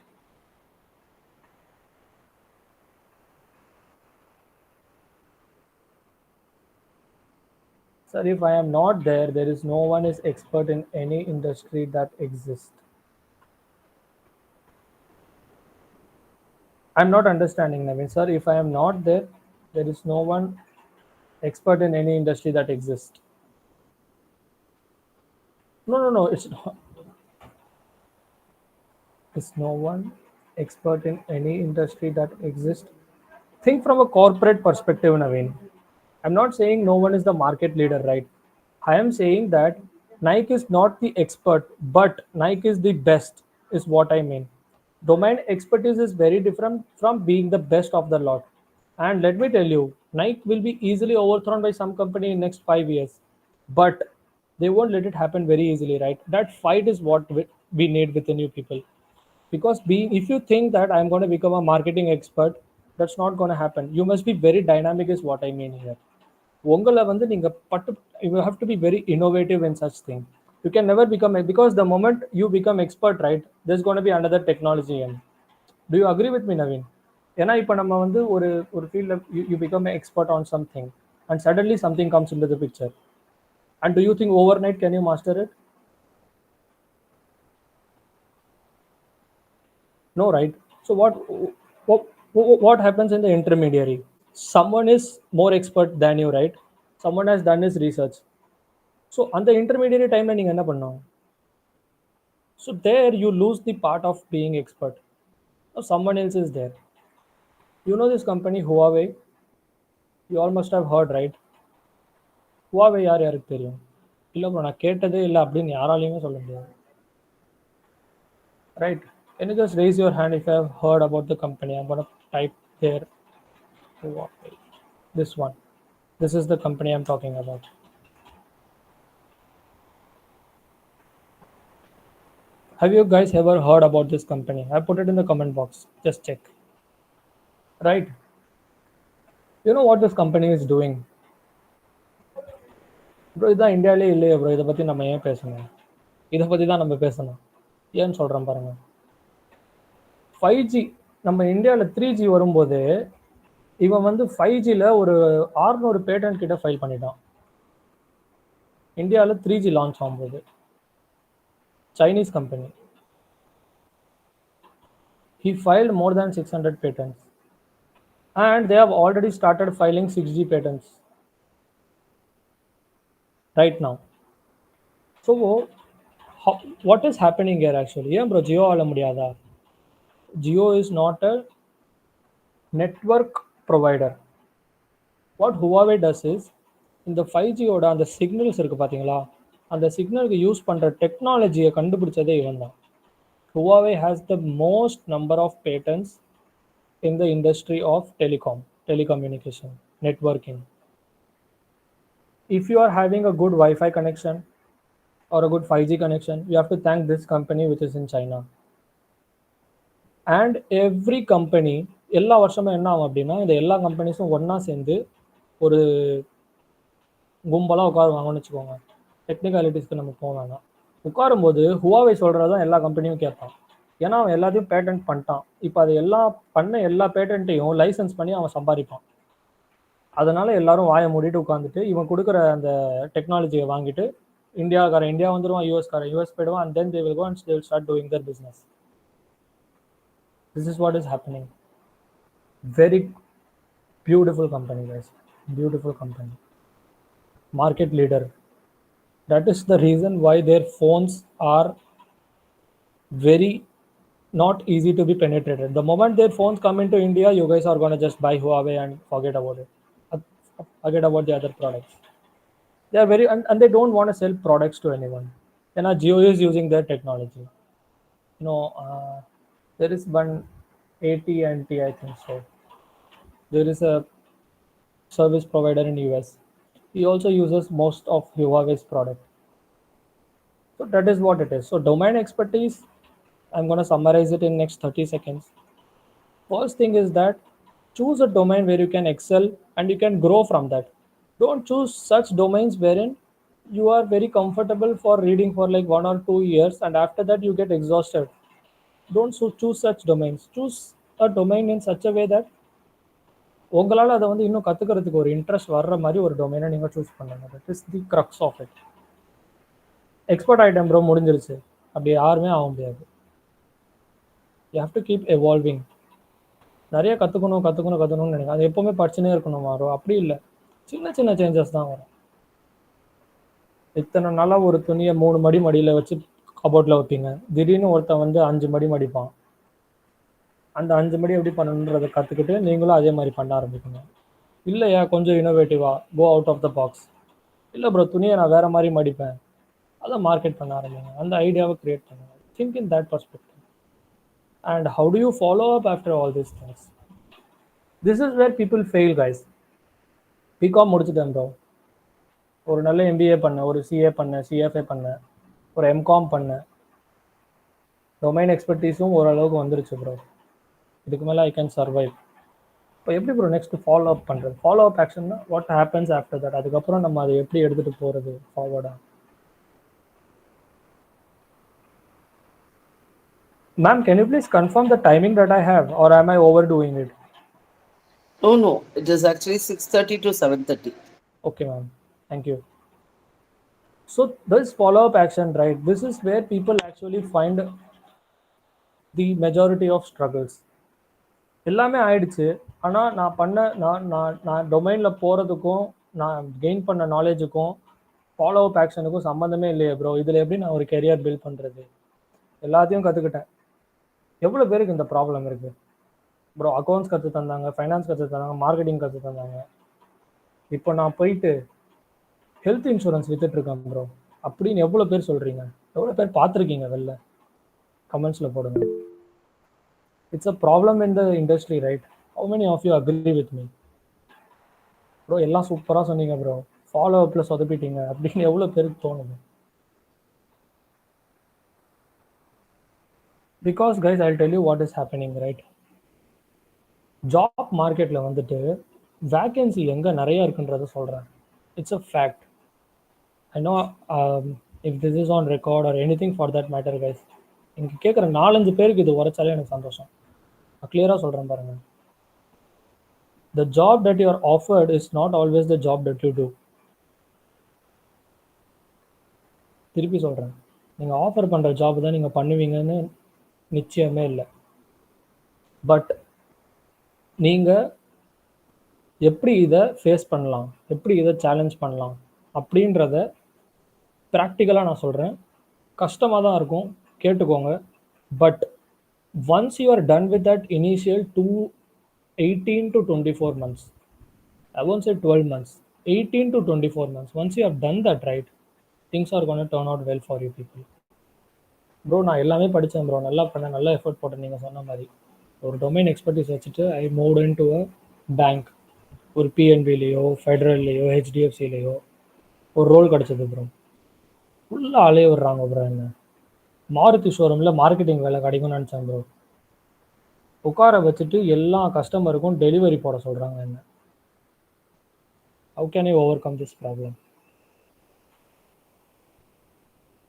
Sir, if I am not there, there is no one is expert in any industry that exists. I'm not understanding, Naveen. Sir, if I am not there, there is no one expert in any industry that exists. No, it's not. Is no one expert in any industry that exists? Think from a corporate perspective, Naveen. I'm not saying no one is the market leader, right? I am saying that Nike is not the expert, but Nike is the best, is what I mean. Domain expertise is very different from being the best of the lot. And let me tell you, Nike will be easily overthrown by some company in next 5 years. But They won't let it happen very easily, right? That fight is what we need within you people. Because being, if you think that I'm going to become a marketing expert, that's not going to happen. You must be very dynamic is what I mean here. உங்களை வந்து நீங்க பட்டு, you have to be very innovative in such thing. You can never become because the moment you become expert, right, there's going to be another technology in. Do you agree with me, Naveen? ஏன்னா இப்போ நம்ம வந்து ஒரு ஃபீல்டில் you become an expert on something and suddenly something comes into the picture, and do you think overnight can you master it? No, right? So what happens in the intermediary? Someone is more expert than you, right? Someone has done his research. So on the intermediary time நீங்க என்ன பண்ணணும்? So there you lose the part of being expert. Now someone else is there. You know this company Huawei? You all must have heard, right? Huawei யார் யாருக்கு தெரியும்? இல்லை bro நான் கேட்டதே இல்லை அப்படின்னு யாராலையுமே சொல்ல முடியாது. Right? Can you just raise your hand if you have heard about the company? I'm going to type there. Huawei. This one. This is the company I'm talking about. Have you guys ever heard about this company? I put it in the comment box. Just check. Right? You know what this company is doing? Bro இதுதான் இந்தியாவிலே இல்லையே bro, இதை பற்றி நம்ம ஏன் பேசணும்? இதை பற்றி தான் நம்ம பேசணும். ஏன்னு சொல்கிறேன் பாருங்க. 5G நம்ம இந்தியாவில் 3G வரும்போது இவன் வந்து 5Gயில் ஒரு 600 பேட்டன்ட் கிட்ட ஃபைல் பண்ணிட்டான். இந்தியாவில் 3G லான்ச் ஆகும்போது Chinese company. He filed more than 600 patents. And they have already started filing 6G patents right now. So what is happening here actually? Yeah, bro, Jio ala mudiyada. Jio is not a network provider. What Huawei does is, இந்த 5G ஓட அந்த signals இருக்குது பார்த்தீங்களா, அந்த சிக்னலுக்கு use பண்ணுற டெக்னாலஜியை கண்டுபிடிச்சதே இவன் தான். Huawei has the most number of patents in the industry of telecommunication, networking. If you are having a good Wi-Fi connection or a good 5G connection, you have to thank this company which is in China. And every company, எல்லா வருஷமும் என்ன ஆகும் அப்படின்னா, இந்த எல்லா கம்பெனிஸும் ஒன்றா சேர்ந்து ஒரு கும்பலாக உட்காருவாங்கன்னு வச்சுக்கோங்க. டெக்னிக்காலிட்டிஸ்க்கு நம்ம போக வேணாம். உட்காரும்போது ஹுவாவே சொல்கிறதான் எல்லா கம்பெனியும் கேட்பான். ஏன்னா அவன் எல்லாத்தையும் பேட்டன்ட் பண்ணிட்டான். இப்போ அது எல்லா பேட்டன்ட்டையும் லைசன்ஸ் பண்ணி அவன் சம்பாதிப்பான். அதனால எல்லாரும் வாயை மூடிட்டு உட்காந்துட்டு இவன் கொடுக்குற அந்த டெக்னாலஜியை வாங்கிட்டு இந்தியா வந்துடுவான், யூஎஸ் போயிடுவான், and then they will go and they will start doing their business. This is what is happening. Very beautiful company, guys. Beautiful company. Market leader. That is the reason why their phones are very not easy to be penetrated. The moment their phones come into India, you guys are going to just buy Huawei and forget about it. Forget about the other products. They are very, and they don't want to sell products to anyone. And Jio is using their technology. There is one AT&T, I think so. There is a service provider in US. He also uses most of Huawei's product. So that is what it is. So domain expertise, I'm going to summarize it in next 30 seconds. First thing is that choose a domain where you can excel and you can grow from that. Don't choose such domains wherein you are very comfortable for reading for like 1 or 2 years and after that you get exhausted. Don't choose such domains. Choose a domain in such a way that உங்களால் அதை வந்து இன்னும் கற்றுக்கிறதுக்கு ஒரு interest வர்ற மாதிரி ஒரு டொமைனை நீங்கள் சூஸ் பண்ணுங்க. That is the crux of it. Expert item bro முடிஞ்சிருச்சு, அப்படி யாருமே ஆக முடியாது. You have to keep evolving. நிறைய கற்றுக்கணும்னு நினைக்கிறேன். அது எப்போவுமே படிச்சுனே இருக்கணும் ப்ரோ, அப்படி இல்லை. சின்ன சின்ன சேஞ்சஸ் தான் வரும். இத்தனை நாளாக ஒரு துணியை 3 மடி மடியில் வச்சு கபோர்டில் வைப்பீங்க, திடீர்னு ஒருத்தன் வந்து 5 மடி மடிப்பான். அந்த 5 மடி எப்படி பண்ணணுன்றதை கற்றுக்கிட்டு நீங்களும் அதே மாதிரி பண்ண ஆரம்பிக்கணும். இல்லையா கொஞ்சம் இனோவேட்டிவாக go out of the box. இல்லை ப்ரோ துணியை நான் வேறு மாதிரி மடிப்பேன், அதை மார்க்கெட் பண்ண ஆரம்பிங்க. அந்த ஐடியாவை க்ரியேட் பண்ணுங்க. Think in that perspective. And how do you follow up after all these things? This is where people fail guys. BCom முடிச்சுட்டேன் ப்ரோ, ஒரு நல்ல எம்பிஏ பண்ணேன், ஒரு சிஏ பண்ணேன், சிஎஃப்ஏ பண்ணேன், ஒரு எம்காம் பண்ணேன். டொமைன் எக்ஸ்பர்டீஸும் ஓரளவுக்கு வந்துருச்சு ப்ரோ. இதுக்கு மேலே ஐ கேன் சர்வைவ். இப்போ எப்படி ப்ரோ நெக்ஸ்ட் ஃபாலோ அப் பண்ணுறது? ஃபாலோ அப் ஆக்ஷன்னா வாட் ஹேப்பன்ஸ் ஆஃப்டர் தட்? அதுக்கப்புறம் நம்ம அதை எப்படி எடுத்துகிட்டு போகிறது ஃபார்வர்டாக? Ma'am, can you please confirm the timing that I have, or am I overdoing it? No, it is actually 6:30 to 7:30. Okay, ma'am. Thank you. So this follow-up action, right? This is where people actually find the majority of struggles. எல்லாமே ஆயிடுச்சு. ஆனால் நான் டொமைனில் போகிறதுக்கும் நான் gain பண்ண நாலேஜுக்கும் follow up ஆக்ஷனுக்கும் சம்மந்தமே இல்லையே ப்ரோ. இதில் எப்படி நான் ஒரு கெரியர் பில்ட் பண்ணுறது? எல்லாத்தையும் கற்றுக்கிட்டேன். எவ்வளோ பேருக்கு இந்த ப்ராப்ளம் இருக்குது ப்ரோ? அக்கௌண்ட்ஸ் கற்று தந்தாங்க, ஃபைனான்ஸ் கற்று தந்தாங்க, மார்க்கெட்டிங் கற்று தந்தாங்க. இப்போ நான் போயிட்டு ஹெல்த் இன்சூரன்ஸ் வித்துட்ருக்கேன் ப்ரோ அப்படின்னு எவ்வளோ பேர் சொல்கிறீங்க? எவ்வளோ பேர் பார்த்துருக்கீங்க? வெளில கமெண்ட்ஸில் போடுங்க. It's a problem in the industry, right? How many of you agree with me bro? எல்லாம் சூப்பராக சொன்னீங்க ப்ரோ, ஃபாலோ அப்பில் சொதப்பிட்டீங்க அப்படின்னு எவ்வளோ பேருக்கு தோணுது? Because guys I tell you what is happening, right? Job மார்க்கெட்டில் வந்துட்டு வேக்கன்சி எங்கே நிறைய இருக்குன்றதை சொல்கிறேன். It's a fact. I know if this is on record or any thing for that matter guys, இங்கே கேட்குற 4-5 பேருக்கு இது உரைச்சாலே எனக்கு சந்தோஷம். நான் கிளியராக சொல்கிறேன் பாருங்கள். The job that you are offered is not always the job that you do. திருப்பி சொல்கிறேன், நீங்கள் ஆஃபர் பண்ணுற ஜாப் தான் நீங்கள் பண்ணுவீங்கன்னு நிச்சயமே இல்லை. பட் நீங்கள் எப்படி இதை ஃபேஸ் பண்ணலாம், எப்படி இதை சேலஞ்ச் பண்ணலாம் அப்படின்றத ப்ராக்டிக்கலாக நான் சொல்கிறேன். கஷ்டமாக தான் இருக்கும், கேட்டுக்கோங்க. But once you are done with that initial 18 to 24 months, I won't say 12 months, 18 to 24 months, once you have done that, right, things are going to turn out well for you people. Bro நான் எல்லாமே படித்தேன் bro, நல்லா பண்ணேன், நல்லா effort போட்டேன். நீங்கள் சொன்ன மாதிரி ஒரு டொமைன் எக்ஸ்பர்டீஸ் வச்சுட்டு I moved in to a bank. ஒரு பிஎன்பிலேயோ ஃபெடரல்லையோ ஹெச்டிஎஃப்சிலேயோ ஒரு ரோல் கிடச்சிது ப்ரோ. ஃபுல்லாக அலைய விடுறாங்க ப்ரோ. என்ன மாருதி ஷோரூமில் மார்க்கெட்டிங் வேலை கிடைக்கும்னு நினச்சேன் ப்ரோ. உட்கார வச்சுட்டு எல்லா கஸ்டமருக்கும் டெலிவரி போட சொல்கிறாங்க. என்ன how can I overcome this problem?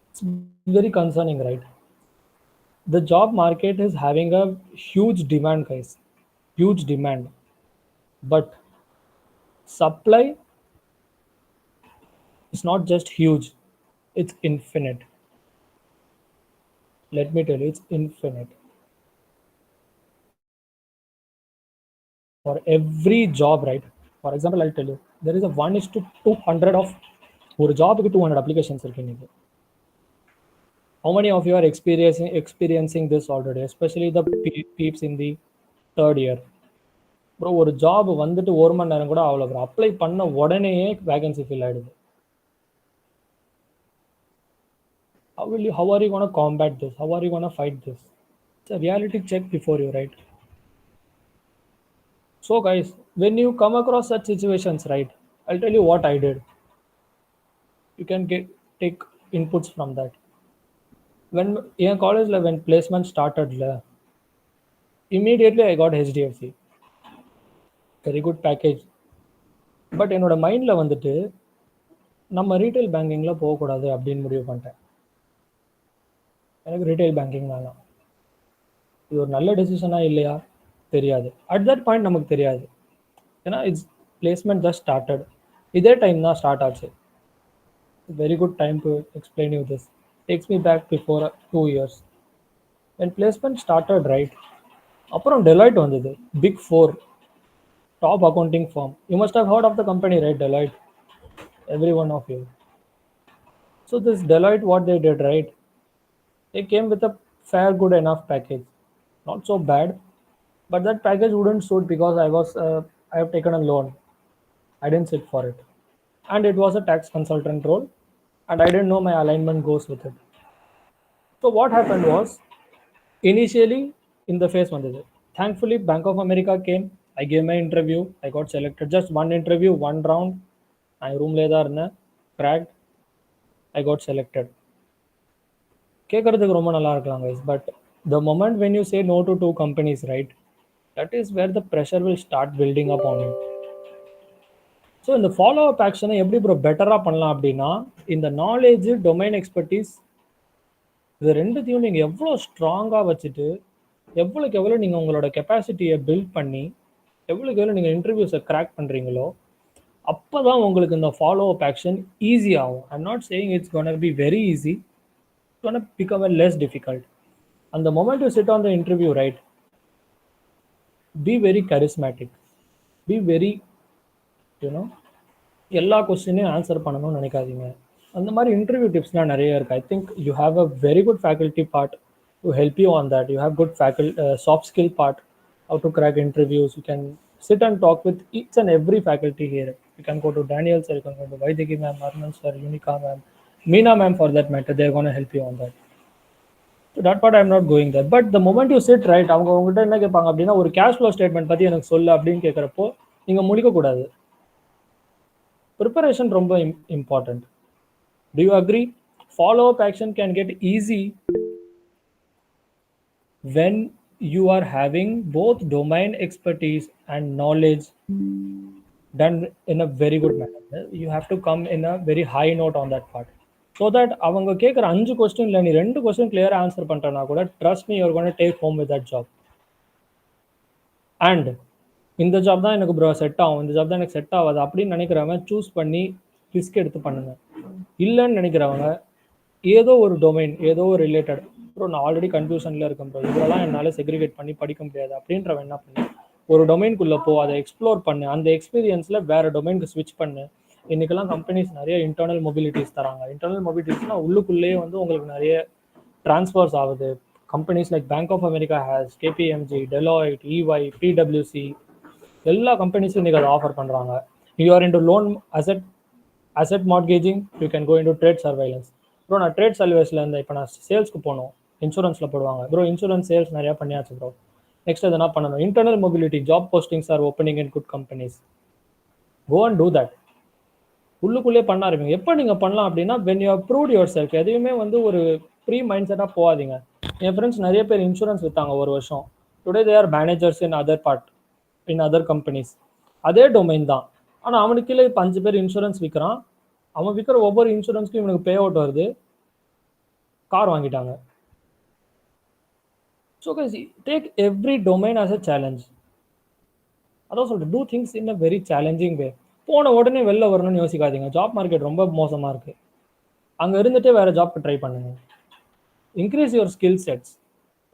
It's very concerning, right? The job market is having a huge demand, guys, huge demand, but supply is not just huge, it's infinite. Let me tell you, it's infinite. For every job, right? For example, I'll tell you, there is a 1:200 of ஒரு ஜாபுக்கு 200 applications இருக்கு இன்னைக்கு. How many of you are experiencing this already, especially the peeps in the third year? Bro ஒரு job வந்துட்டு 1 மணி நேரம் கூட அவ்வளோ bro, apply பண்ண உடனேயே வேகன்சி ஃபில் ஆகிடுது. how are you going to combat this? How are you going to fight this? It's a reality check before you, right? So guys, when you come across such situations, right, I'll tell you what I did. You can take inputs from that. When in college, when placement started, immediately I got HDFC, very good package. But என்னோட மைண்டில் வந்துட்டு நம்ம retail பேங்கிங்கில் போகக்கூடாது அப்படின்னு முடிவு பண்ணிட்டேன். எனக்கு retail banking வேணாம். இது ஒரு நல்ல டெசிஷனாக இல்லையா தெரியாது, அட் தட் பாயிண்ட் நமக்கு தெரியாது. ஏன்னா இட்ஸ் பிளேஸ்மெண்ட் ஜஸ்ட் ஸ்டார்டட். இதே டைம் தான் ஸ்டார்ட் ஆச்சு. Very good time to explain you this. Takes me back before 2 years. when placement started, right, அப்புறம் டெலாய்ட் வந்தது. Big 4 top accounting firm. You must have heard of the company, right? Deloitte, every one of you. So this Deloitte, what they did, right, they came with a fair good enough package, not so bad, but that package wouldn't suit because I have taken a loan. I didn't sit for it, and it was a tax consultant role, and I didn't know my alignment goes with it. So what happened was, initially in the phase one, thankfully Bank of America came. I gave my interview, I got selected. Just one interview, one round. I room le da irundhen. cracked, I got selected. கேட்கறதுக்கு ரொம்ப நல்லா இருக்கலாம் guys, but the moment when you say no to 2 companies, right, that is where the pressure will start building up on you. So இந்த follow அப் ஆக்ஷனை எப்படி bro பெட்டராக பண்ணலாம் அப்படின்னா, இந்த நாலேஜ், டொமைன் எக்ஸ்பர்டீஸ், இது ரெண்டுத்தையும் நீங்கள் எவ்வளோ ஸ்ட்ராங்காக வச்சுட்டு எவ்வளோக்கு எவ்வளோ நீங்கள் உங்களோட கெப்பாசிட்டியை பில்ட் பண்ணி எவ்வளோக்கு எவ்வளோ நீங்கள் இன்டர்வியூஸை கிராக் பண்ணுறீங்களோ அப்போ தான் உங்களுக்கு இந்த ஃபாலோ அப் ஆக்ஷன் ஈஸி ஆகும். I'm not saying it's gonna be very easy, it's gonna become a less difficult. அந்த moment you sit on the interview, right, be very charismatic, be very you know எல்லா கொஸ்டினையும் answer பண்ணணும்னு நினைக்காதீங்க. அந்த மாதிரி interview டிப்ஸ்லாம் நிறைய இருக்குது. I think you have a very good faculty part to help you on that. You have good soft skill part, how to crack interviews. You can sit and talk with each and every faculty here. You can go to Daniel sir, you can go to Vaidiki ma'am, Arman sir, Unica ma'am, Meena ma'am for that matter. They're going to help you on that. So that part I'm not going there. But the moment you sit, right, அவங்க உங்ககிட்ட என்ன கேட்பாங்க அப்படின்னா, ஒரு cash flow statement பற்றி எனக்கு சொல்லு அப்படின்னு கேட்குறப்போ நீங்கள் முடிக்கக்கூடாது. ப்ரிப்பரேஷன் ரொம்ப important. Do you agree? Follow-up action can get easy when you are having both domain expertise and knowledge done in a very good manner. You have to come in a very high note on that part, so that அவங்க கேட்குற 5 கொஸ்டின்ல நீ 2 question கிளியராக answer பண்ணுறனா கூட trust me, you are gonna take home with that job. And இந்த job தான் எனக்கு ப்ரோ செட் ஆகும், இந்த ஜாப் தான் எனக்கு செட் ஆகாது அப்படின்னு நினைக்கிறவங்க சூஸ் பண்ணி ரிஸ்க் எடுத்து பண்ணுங்க. இல்லைன்னு நினைக்கிறவங்க ஏதோ ஒரு டொமைன், ஏதோ ஒரு ரிலேட்டட், ப்ரோ நான் ஆல்ரெடி கன்ஃபியூஷனில் இருக்கேன் ப்ரோ, இதெல்லாம் என்னால் செக்ரிகேட் பண்ணி படிக்க முடியாது அப்படின்றவன் என்ன பண்ணு, ஒரு டொமைனுக்குள்ளே போ, அதை எக்ஸ்ப்ளோர் பண்ணு, அந்த எக்ஸ்பீரியன்ஸில் வேறு டொமைனுக்கு ஸ்விட்ச் பண்ணு. இன்றைக்கெல்லாம் கம்பெனிஸ் நிறைய இன்டர்னல் மொபிலிட்டிஸ் தராங்க. இன்டர்னல் மொபிலிட்டிஸ்னால் உள்ளுக்குள்ளேயே வந்து உங்களுக்கு நிறைய ட்ரான்ஸ்ஃபர்ஸ் ஆகுது. Companies like Bank of America has, KPMG, Deloitte, EY, பிடபிள்யூசி, எல்லா கம்பெனிஸும் இன்றைக்கி அதை ஆஃபர் பண்ணுறாங்க. You are into loan asset mortgaging, you can go into trade surveillance. Bro நான் ட்ரேட் சர்வீஸில் இருந்தேன், இப்போ நான் சேல்ஸ்க்கு போகணும், இன்சூரன்ஸில் போடுவாங்க ப்ரோ, இன்சூரன்ஸ் சேல்ஸ் நிறையா பண்ணியாச்சு ப்ரோ, நெக்ஸ்ட் எதனா பண்ணணும். Internal mobility, job postings are opening in good companies, go and do that. உள்ளுக்குள்ளே பண்ண ஆரம்பிங்க. எப்போ நீங்கள் பண்ணலாம் அப்படின்னா, when you proved yourself. எதையுமே வந்து ஒரு ப்ரீ மைண்ட் செட்டாக போகாதீங்க. என் ஃப்ரெண்ட்ஸ் நிறைய பேர் இன்சூரன்ஸ் விற்றாங்க ஒரு வருஷம். Today they are managers in other part, in other companies. அதே டொமைன் தான், ஆனால் அவனுக்கு கீழே இப்போ 5 பேர் இன்சூரன்ஸ் விற்கிறான். அவன் விற்கிற ஒவ்வொரு இன்சூரன்ஸ்க்கும் இவனுக்கு பே அவுட் வருது, கார் வாங்கிட்டாங்க. So take every domain as a challenge. அதான் சொல்கிறேன், do things in a very challenging way. போன உடனே வெளில வரணும்னு யோசிக்காதீங்க. ஜாப் மார்க்கெட் ரொம்ப மோசமாக இருக்குது, அங்கே இருந்துகிட்டே வேறு ஜாப்க்கு ட்ரை பண்ணுங்க. Increase your skill sets.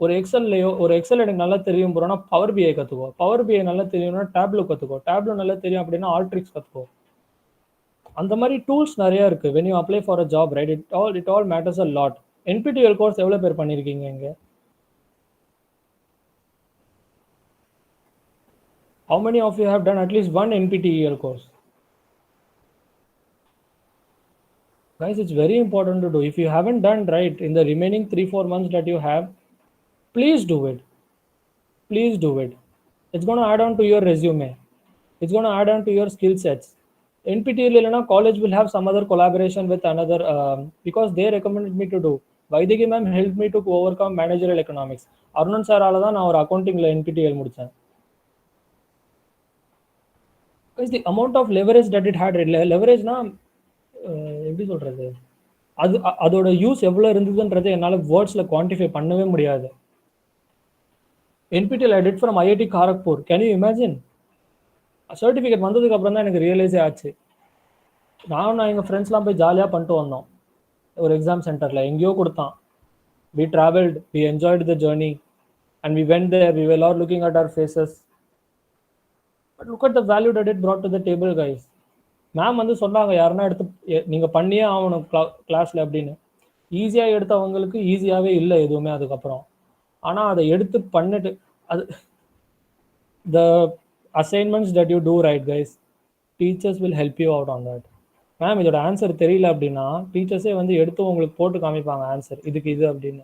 ஒரு எக்ஸல் எனக்கு நல்லா தெரியும் போகிறோன்னா பவர் பிஐ கற்றுக்கோ, பவர் பிஐ நல்லா தெரியும்னா டேப்லோ கற்றுக்கோ, டேப்லோ நல்லா தெரியும் அப்படின்னா ஆல்ட்ரிக்ஸ் கற்றுக்கோ. அந்த மாதிரி டூல்ஸ் நிறையா இருக்குது. When you apply for a job, right, it all matters a lot. NPTEL course எவ்வளோ பேர் பண்ணியிருக்கீங்க இங்கே? How many of you have done at least one NPTEL course? Guys, it's very important to do. If you haven't done, right, in the remaining 3-4 months that you have, please do it. Please do it. It's going to add on to your resume. It's going to add on to your skill sets. NPTEL இல்லைனா college will have some other collaboration with another, because they recommended me to do. Vaidiki ma'am helped me to overcome managerial economics. Arunan சாரால தான் நான் ஒரு அக்கௌண்டிங்கில் NPTEL முடித்தேன். The amount of leverage that it had, leverage-na எப்படி சொல்கிறது, அதோட use எவ்வளோ இருந்ததுன்றதை என்னால் வேர்ட்ஸில் quantify பண்ணவே முடியாது. NPTEL I did from IIT Kharagpur. Can you imagine? Certificate வந்ததுக்கு அப்புறம் தான் எனக்கு ரியலைஸே ஆச்சு. நான் எங்கள் ஃப்ரெண்ட்ஸ்லாம் போய் ஜாலியாக பண்ணிட்டு வந்தோம். ஒரு எக்ஸாம் சென்டரில் எங்கேயோ கொடுத்தான். We traveled, we enjoyed the journey, and we went there, we were all looking at our faces. But look at the value that it brought to the table, guys. Ma'am வந்து சொன்னாங்க, யாருன்னா எடுத்து நீங்கள் பண்ணியே ஆகணும் கிளாஸில் அப்படின்னு. ஈஸியாக எடுத்தவங்களுக்கு ஈஸியாகவே இல்லை எதுவுமே அதுக்கப்புறம். ஆனால் அதை எடுத்து பண்ணிட்டு, அது the assignments that you do, right, guys, teachers will help you out on that. Ma'am இதோட ஆன்சர் தெரியல அப்படின்னா டீச்சர்ஸே வந்து எடுத்து உங்களுக்கு போட்டு காமிப்பாங்க ஆன்சர், இதுக்கு இது அப்படின்னு.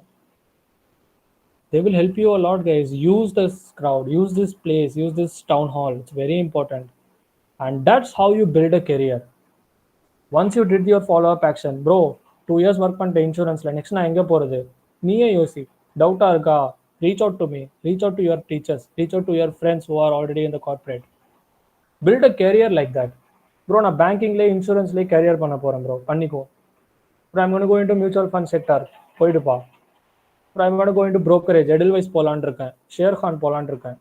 They will help you a lot, guys. Use this crowd, use this place, use this town hall. It's very important. And that's how you build a career. Once you did your follow-up action, bro, 2 years work பண்ணிட்ட இன்சூரன்ஸில் next நான் எங்கே போகிறது, நீயே யோசி. டவுட்டாக இருக்கா, reach out to me, reach out to your teachers, reach out to your friends who are already in the corporate. Build a career like that. Bro, நான் பேங்கிங்லேயே இன்சூரன்ஸ்லேயே carrier பண்ண போகிறேன் ப்ரோ, பண்ணிக்கோ. Bro, I'm going to go into mutual fund sector, போயிடுப்பா. Bro, I'm going to go into brokerage, Edelweiss போகலான் இருக்கேன், share Khan போகலான் இருக்கேன்.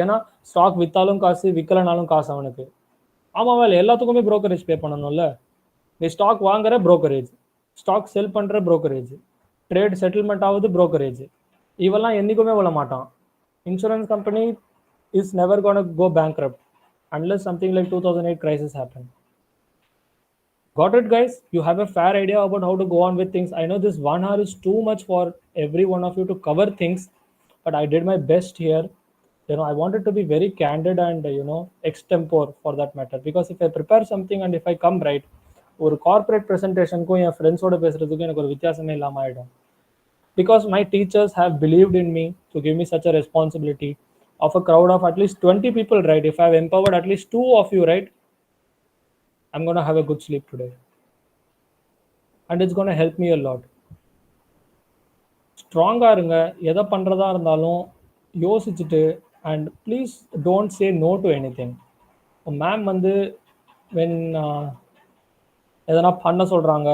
ஏன்னா stock விற்றாலும் காசு, விற்கலனாலும் காசு அவனுக்கு. ஆமாம், வேலை எல்லாத்துக்குமே brokerage பே பண்ணணும்ல. நீ ஸ்டாக் வாங்குற brokerage, ஸ்டாக் செல் பண்ணுற brokerage, ட்ரேட் செட்டில்மெண்ட் ஆகுது brokerage. இவெல்லாம் என்றைக்குமே விட மாட்டான். Insurance company is never going to go bankrupt unless something like 2008 crisis happened. Got it, guys? You have a fair idea about how to go on with things. I know this 1 hour is too much for every one of you to cover things, but I did my best here. I wanted to be very candid and extempore for that matter, because if I prepare something and if I come right, ஒரு corporate ப்ரெசன்டேஷனுக்கும் என் ஃப்ரெண்ட்ஸோட பேசுறதுக்கும் எனக்கு ஒரு வித்தியாசமே இல்லாமல் ஆகிடும். Because my teachers have believed in me to give me such a responsibility of a crowd of at least 20 people, right? If I've empowered at least 2 of you, right, I'm going to have a good sleep today. And it's going to help me a lot. ஸ்ட்ராங்காக இருங்க, எதை பண்ணுறதா இருந்தாலும் யோசிச்சுட்டு, and please don't say no to anything. Ma'am வந்து வென் எதனா பண்ண சொல்கிறாங்க,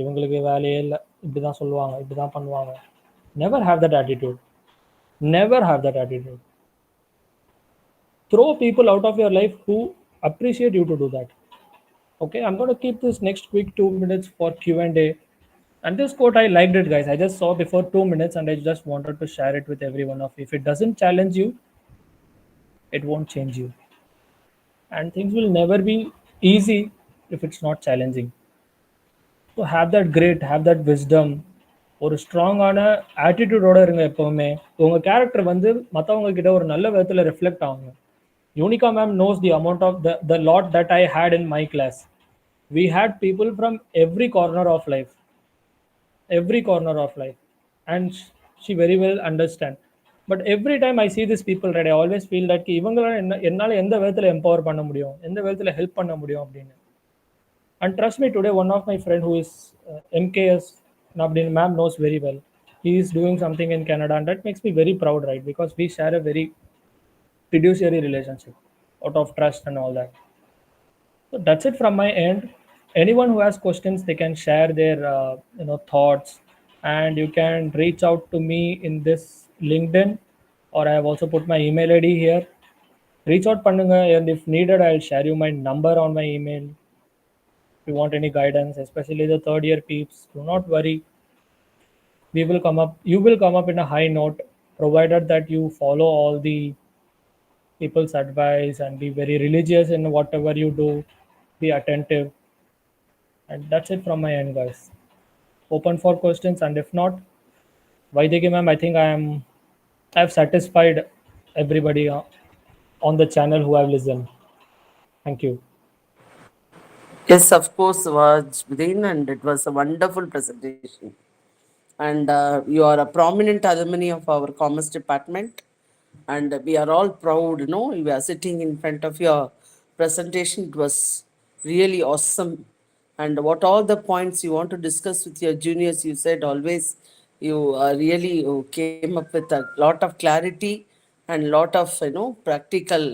இவங்களுக்கு வேலையே இல்லை, இப்படி தான் சொல்லுவாங்க, இப்படி தான் பண்ணுவாங்க. Never have that attitude. Never have that attitude. Throw people out of your life who appreciate you to do that. Okay, I'm going to keep this next quick 2 minutes for Q&A. And this quote, I liked it, guys. I just saw before 2 minutes and I just wanted to share it with every one of you. If it doesn't challenge you, it won't change you. And things will never be easy if it's not challenging. So have that grit, have that wisdom. ஒரு ஸ்ட்ராங்கான ஆட்டிடியூடோட இருங்க. எப்போவுமே உங்கள் character வந்து மற்றவங்க கிட்ட ஒரு நல்ல விதத்தில் ரிஃப்ளெக்ட் ஆகுங்க. Unica ma'am knows the amount of the lot that I had in my class. We had people from every corner of life, and she very well understand. But every time I see these people, right, I always feel that இவங்களால என்னால் எந்த விதத்தில் empower பண்ண முடியும், எந்த விதத்தில் help பண்ண முடியும் அப்படின்னு. And trust me, today one of my friend who is MKS, ma'am knows very well. He is doing something in Canada, and that makes me very proud, right? Because we share a very fiduciary relationship out of trust and all that. So that's it from my end. Anyone who has questions, they can share their thoughts, and you can reach out to me in this LinkedIn, or I have also put my email ID here. Reach out pannunga, and if needed, I'll share you my number on my email. If you want any guidance, especially the third year peeps, do not worry. You will come up in a high note, provided that you follow all the people's advice and be very religious in whatever you do, be attentive. And that's it from my end, guys. Open for questions, and if not, Vaidiki ma'am, I think I've satisfied everybody on the channel who have listened. Thank you. Yes, of course, Vajbudin, and it was a wonderful presentation. And you are a prominent alumni of our commerce department, and we are all proud. You are sitting in front of your presentation. It was really awesome. And what all the points you want to discuss with your juniors, you said always you really came up with a lot of clarity and lot of practical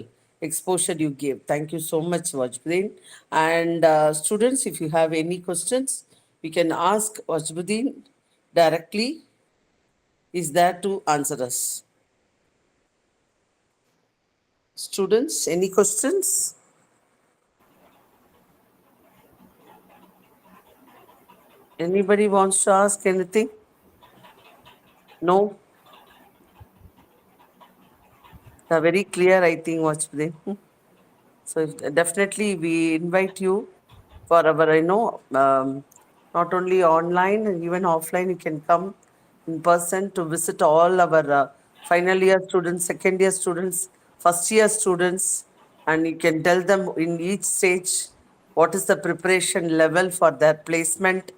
exposure you gave. Thank you so much, Vajbudin. And students, if you have any questions, we can ask Vajbudin directly. Is there to answer us. Students, any questions? Anybody wants to ask anything? No? They're very clear, I think, Vajpade. So definitely we invite you for our, not only online, even offline, you can come in person to visit all our final year students, second year students, first year students, and you can tell them in each stage what is the preparation level for their placement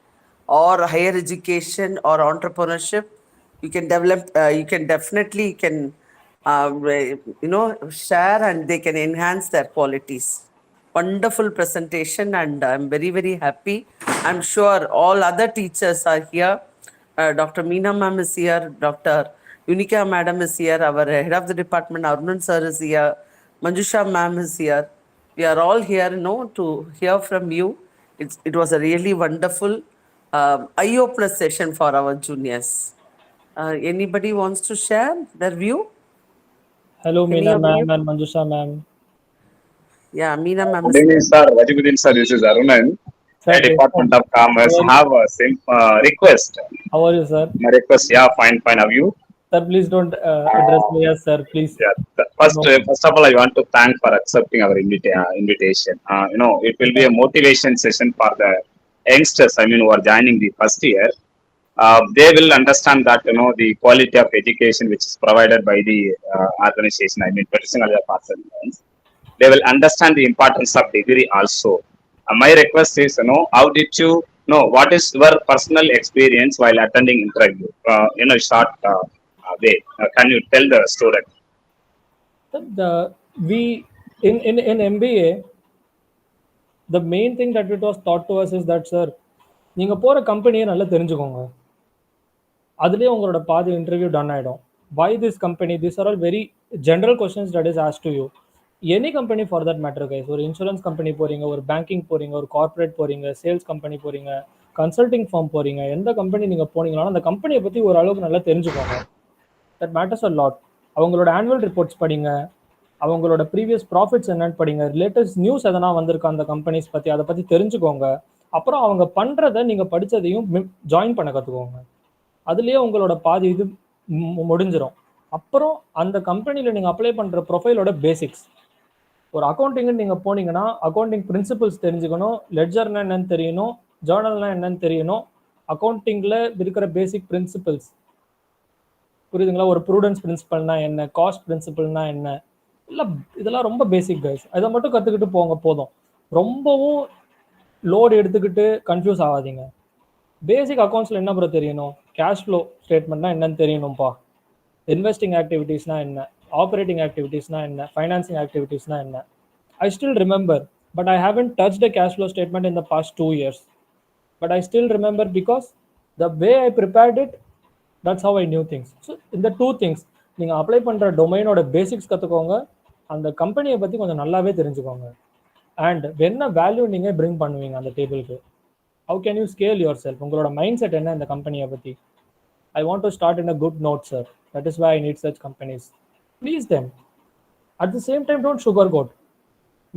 or higher education or entrepreneurship. You can develop, you can definitely share, and they can enhance their qualities. Wonderful presentation, and I'm very, very happy. I'm sure all other teachers are here. Dr. Meena ma'am is here, Dr. Unika madam is here, our head of the department, Arun sir is here, Manjusha ma'am is here. We are all here, to hear from you. It was a really wonderful eye-opener session for our juniors. Anybody wants to share their view? Hello, Any Meena of you? ma'am and Manjusha ma'am. Yeah, Meena ma'am Good is evening, there. sir. Vajibudin, sir. This is Arunan. Sir, The Department of how Commerce are you? have a request. How are you, sir? My request, yeah, fine, fine. Have you? Sir, please don't address me as sir, please. Yeah. No. First of all, I want to thank for accepting our invitation. It will be a motivation session for the youngsters. I mean, who are joining the first year. They will understand that the quality of education which is provided by the organization. I mean, Patrician they will understand the importance of degree also. My request is, how did you know what is your personal experience while attending interview? Short way. Can you tell the student? We in MBA, the main thing that it was taught to us is that, sir, நீங்க போற கம்பெனியை நல்லா தெரிஞ்சுக்கோங்க. அதுலயே உங்களோட பாதி interview ton ஆயிடும். Why this company? These are all very general questions that is asked to you. Any company for that matter, guys. ஒரு இன்சூரன்ஸ் கம்பெனி போறீங்க, ஒரு பேங்கிங் போறீங்க, ஒரு கார்ப்பரேட் போறீங்க, சேல்ஸ் கம்பெனி போறீங்க, கன்சல்டிங் ஃபார்ம் போறீங்க, எந்த கம்பெனி நீங்க போனீங்கனாலும் அந்த கம்பெனியை பத்தி ஒரு அளவுக்கு நல்லா தெரிஞ்சுக்கோங்க. That matters a lot. அவங்களோட ஆனுவல் ரிப்போர்ட்ஸ் படிங்க, அவங்களோட ப்ரீவியஸ் ப்ராஃபிட்ஸ் என்னன்னு படிங்க, லேட்டஸ்ட் நியூஸ் எதனா வந்திருக்க அந்த கம்பெனிஸ் பற்றி அதை பற்றி தெரிஞ்சுக்கோங்க. அப்புறம் அவங்க பண்ணுறதை நீங்கள் படித்ததையும் ஜாயின் பண்ண கற்றுக்கோங்க. அதுலேயே உங்களோட பாதி இது முடிஞ்சிடும். அப்புறம் அந்த கம்பெனியில் நீங்கள் அப்ளை பண்ணுற ப்ரொஃபைலோட பேசிக்ஸ், ஒரு அக்கௌண்டிங்னு நீங்கள் போனீங்கன்னா அக்கௌண்டிங் பிரின்சிபல்ஸ் தெரிஞ்சுக்கணும், லெட்ஜர்னா என்னன்னு தெரியணும், ஜேர்னல்னா என்னன்னு தெரியணும், அக்கௌண்டிங்கில் இருக்கிற பேசிக் பிரின்சிபல்ஸ் புரியுதுங்களா? ஒரு ப்ரூடன்ஸ் பிரின்சிபல்னா என்ன, காஸ்ட் பிரின்சிபல்னா என்ன, இல்லை இதெல்லாம் ரொம்ப பேசிக் கைஸ். இதை மட்டும் கற்றுக்கிட்டு போங்க போதும். ரொம்பவும் லோடு எடுத்துக்கிட்டு கன்ஃபியூஸ் ஆகாதீங்க. பேசிக் அக்கௌண்ட்ஸில் என்ன ப்ரோ தெரியணும்? கேஷ் ஃப்ளோ ஸ்டேட்மெண்ட்னா என்னன்னு தெரியணும்ப்பா. இன்வெஸ்டிங் ஆக்டிவிட்டீஸ்னா என்ன, ஆப்ரேட்டிங் ஆக்டிவிட்டீஸ்னா என்ன, ஃபைனான்சிங் ஆக்டிவிட்டீஸ்னா என்ன. I still remember, but I haven't touched a cash flow statement in the past 2 years. But I still remember because the way I prepared it, that's how I knew things. So இந்த 2 things, நீங்கள் apply பண்ணுற டொமைனோட basics கற்றுக்கோங்க, அந்த கம்பெனியை பற்றி கொஞ்சம் நல்லாவே தெரிஞ்சுக்கோங்க, அண்ட் என்ன வேல்யூ நீங்கள் பிரிங் பண்ணுவீங்க அந்த டேபிளுக்கு. How can you scale your self? உங்களோட மைண்ட் செட் என்ன இந்த கம்பெனியை பற்றி? I want to start in a good note, sir. That is why I need such companies. Please them. At the same time, don't sugarcoat.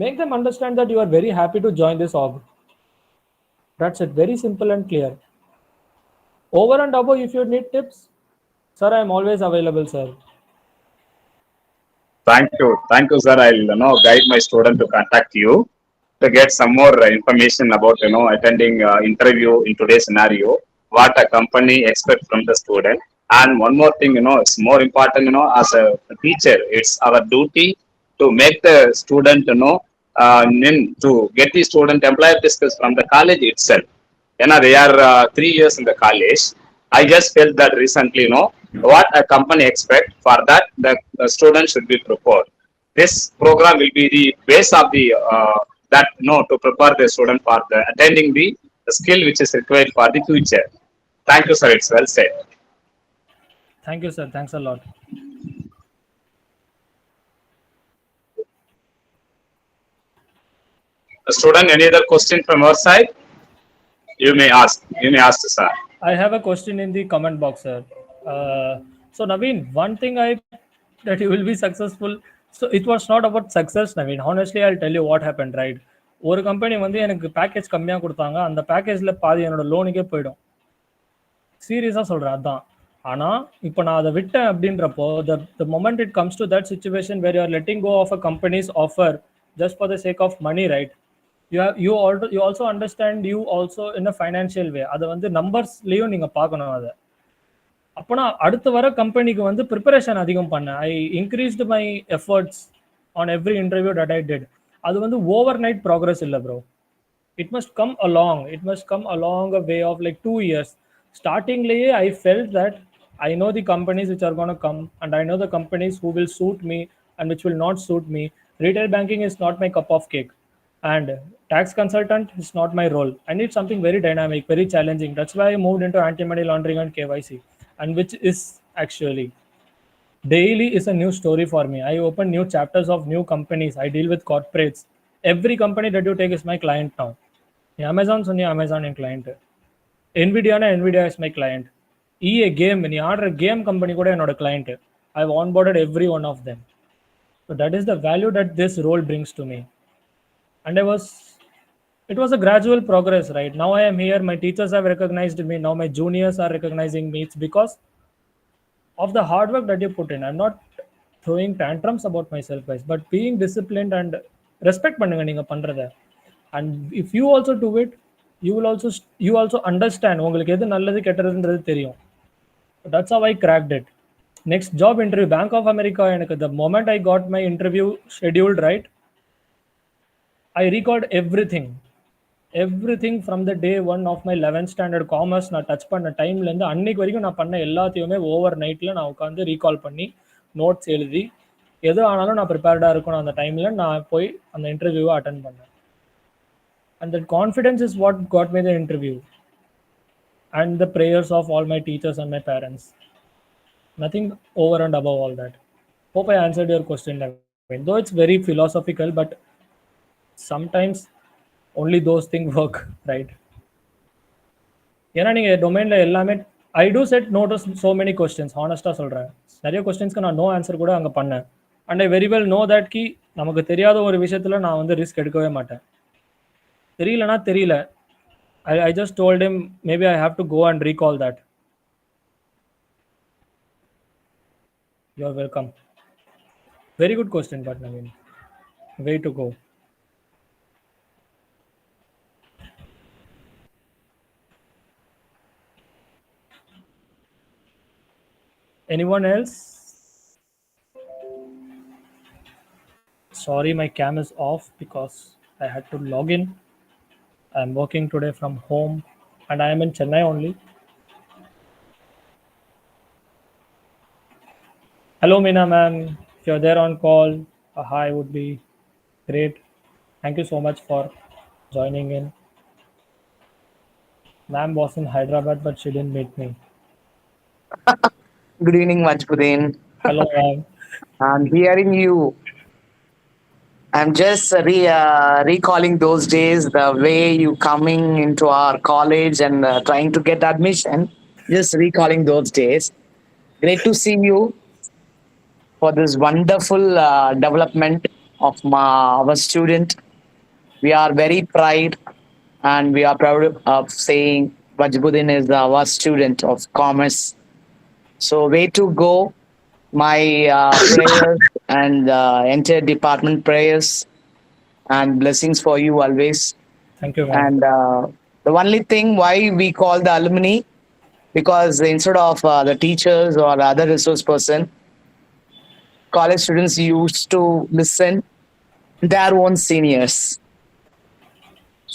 Make them understand that you are very happy to join this org. That's it. Very simple and clear. Over and above, if you need tips, sir, I am always available, sir. Thank you, sir. I'll guide my student to contact you to get some more information about attending interview in today's scenario, what a company expects from the student. And one more thing, it's more important, as a teacher, it's our duty to make the student to get the student employer discuss from the college itself. They are 3 years in the college. I just felt that recently, what a company expect, for that the student should be prepared. This program will be the base of the that to prepare the student for the attending the skill which is required for the future. Thank you, sir. It's well said. Thank you, sir. Thanks a lot. Student, any other question from your side? You may ask, sir. I have a question in the comment box, sir. So Naveen, one thing that you will be successful. So it was not about success, Naveen. Honestly, I'll tell you what happened, right? ஒரு company வந்து எனக்கு package கம்மியாக கொடுத்தாங்க, அந்த பேக்கேஜில் பாதி என்னோட லோனுக்கே போயிடும். சீரியஸாக சொல்கிறேன் அதான். ஆனால் இப்போ நான் அதை விட்டேன் அப்படின்றப்போ, the moment it comes to that situation where you are letting go of a company's offer just for the sake of money, right? You also understand, you also in a financial way, அதை வந்து நம்பர்ஸ்லேயும் நீங்கள் பார்க்கணும். அதை அப்போ நான் அடுத்து வர கம்பெனிக்கு வந்து ப்ரிப்பரேஷன் அதிகம் பண்ணேன். I increased my efforts on every interview that I did. அது வந்து ஓவர் நைட் ப்ராக்ரஸ் இல்லை bro. It must come along a way of like 2 years. ஸ்டார்டிங்லேயே I felt that I know the companies which are gonna come and I know the companies who will suit me and which will not suit me. Retail banking is not my cup of cake. And tax consultant is not my role. I need something very dynamic, very challenging. That's why I moved into anti-money laundering and KYC, and which is actually daily is a new story for me. I open new chapters of new companies. I deal with corporates. Every company that you take is my client now. Amazon Sonia Amazon and client. Nvidia na Nvidia is my client. EA game நீ ஆடுற game company கூட என்னோட client. I've onboarded every one of them. So that is the value that this role brings to me. And it was a gradual progress, right? Now I am here. My teachers have recognized me. Now my juniors are recognizing me. It's because of the hard work that you put in. I'm not throwing tantrums about myself, guys, but being disciplined and respect பண்ணுங்க நீங்க பண்றத. And if you also do it, you also understand உங்களுக்கு எது நல்லது கெட்டதுன்றது தெரியும். That's how I cracked it. Next job interview, Bank of America. எனக்கு the moment I got my interview scheduled, right, I recalled everything from the day one of my 11th standard commerce நான் touch பண்ண டைம்லேருந்து அன்னைக்கு வரைக்கும் நான் பண்ண எல்லாத்தையுமே over நைட்டில் நான் உட்காந்து ரீகால் பண்ணி நோட்ஸ் எழுதி எது ஆனாலும் நான் ப்ரிப்பேர்டாக இருக்கணும் அந்த டைமில் நான் போய் அந்த இன்டர்வியூவை அட்டன் பண்ணேன். And that confidence is what got me the interview and the prayers of all my teachers and my parents. Nothing over and above all that. Hope I answered your question, Naveen. Though it's very philosophical, but sometimes only those things work, right? ஏன்னா நீங்கள் டொமைனில் எல்லாமே I do set notes so many questions ஹானஸ்ட்டாக சொல்கிறேன். நிறைய கொஸ்டின்ஸ்க்கு நான் no answer கூட அங்கே பண்ணேன். And I very well know that கி நமக்கு தெரியாத ஒரு விஷயத்தில் நான் வந்து ரிஸ்க் எடுக்கவே மாட்டேன். தெரியலனா தெரியல. I just told him maybe I have to go and recall that. You're welcome. Very good question, but Naveen. Way to go. Anyone else? Sorry, my cam is off because I had to log in. I'm working today from home and I am in Chennai only. Hello, Meena ma'am. If you're there on call, a hi would be great. Thank you so much for joining in. Ma'am was in Hyderabad, but she didn't meet me. Good evening, Vajpudin. Hello, ma'am. I'm hearing you. I'm just recalling those days, the way you coming into our college and trying to get admission. Just recalling those days. Great to see you for this wonderful development of our student. We are very proud and we are proud of saying Vajpudin is our student of commerce. So way to go. My prayers and entire department prayers and blessings for you always. Thank you, ma'am. And the only thing why we call the alumni, because instead of the teachers or other resource person, college students used to listen their own seniors.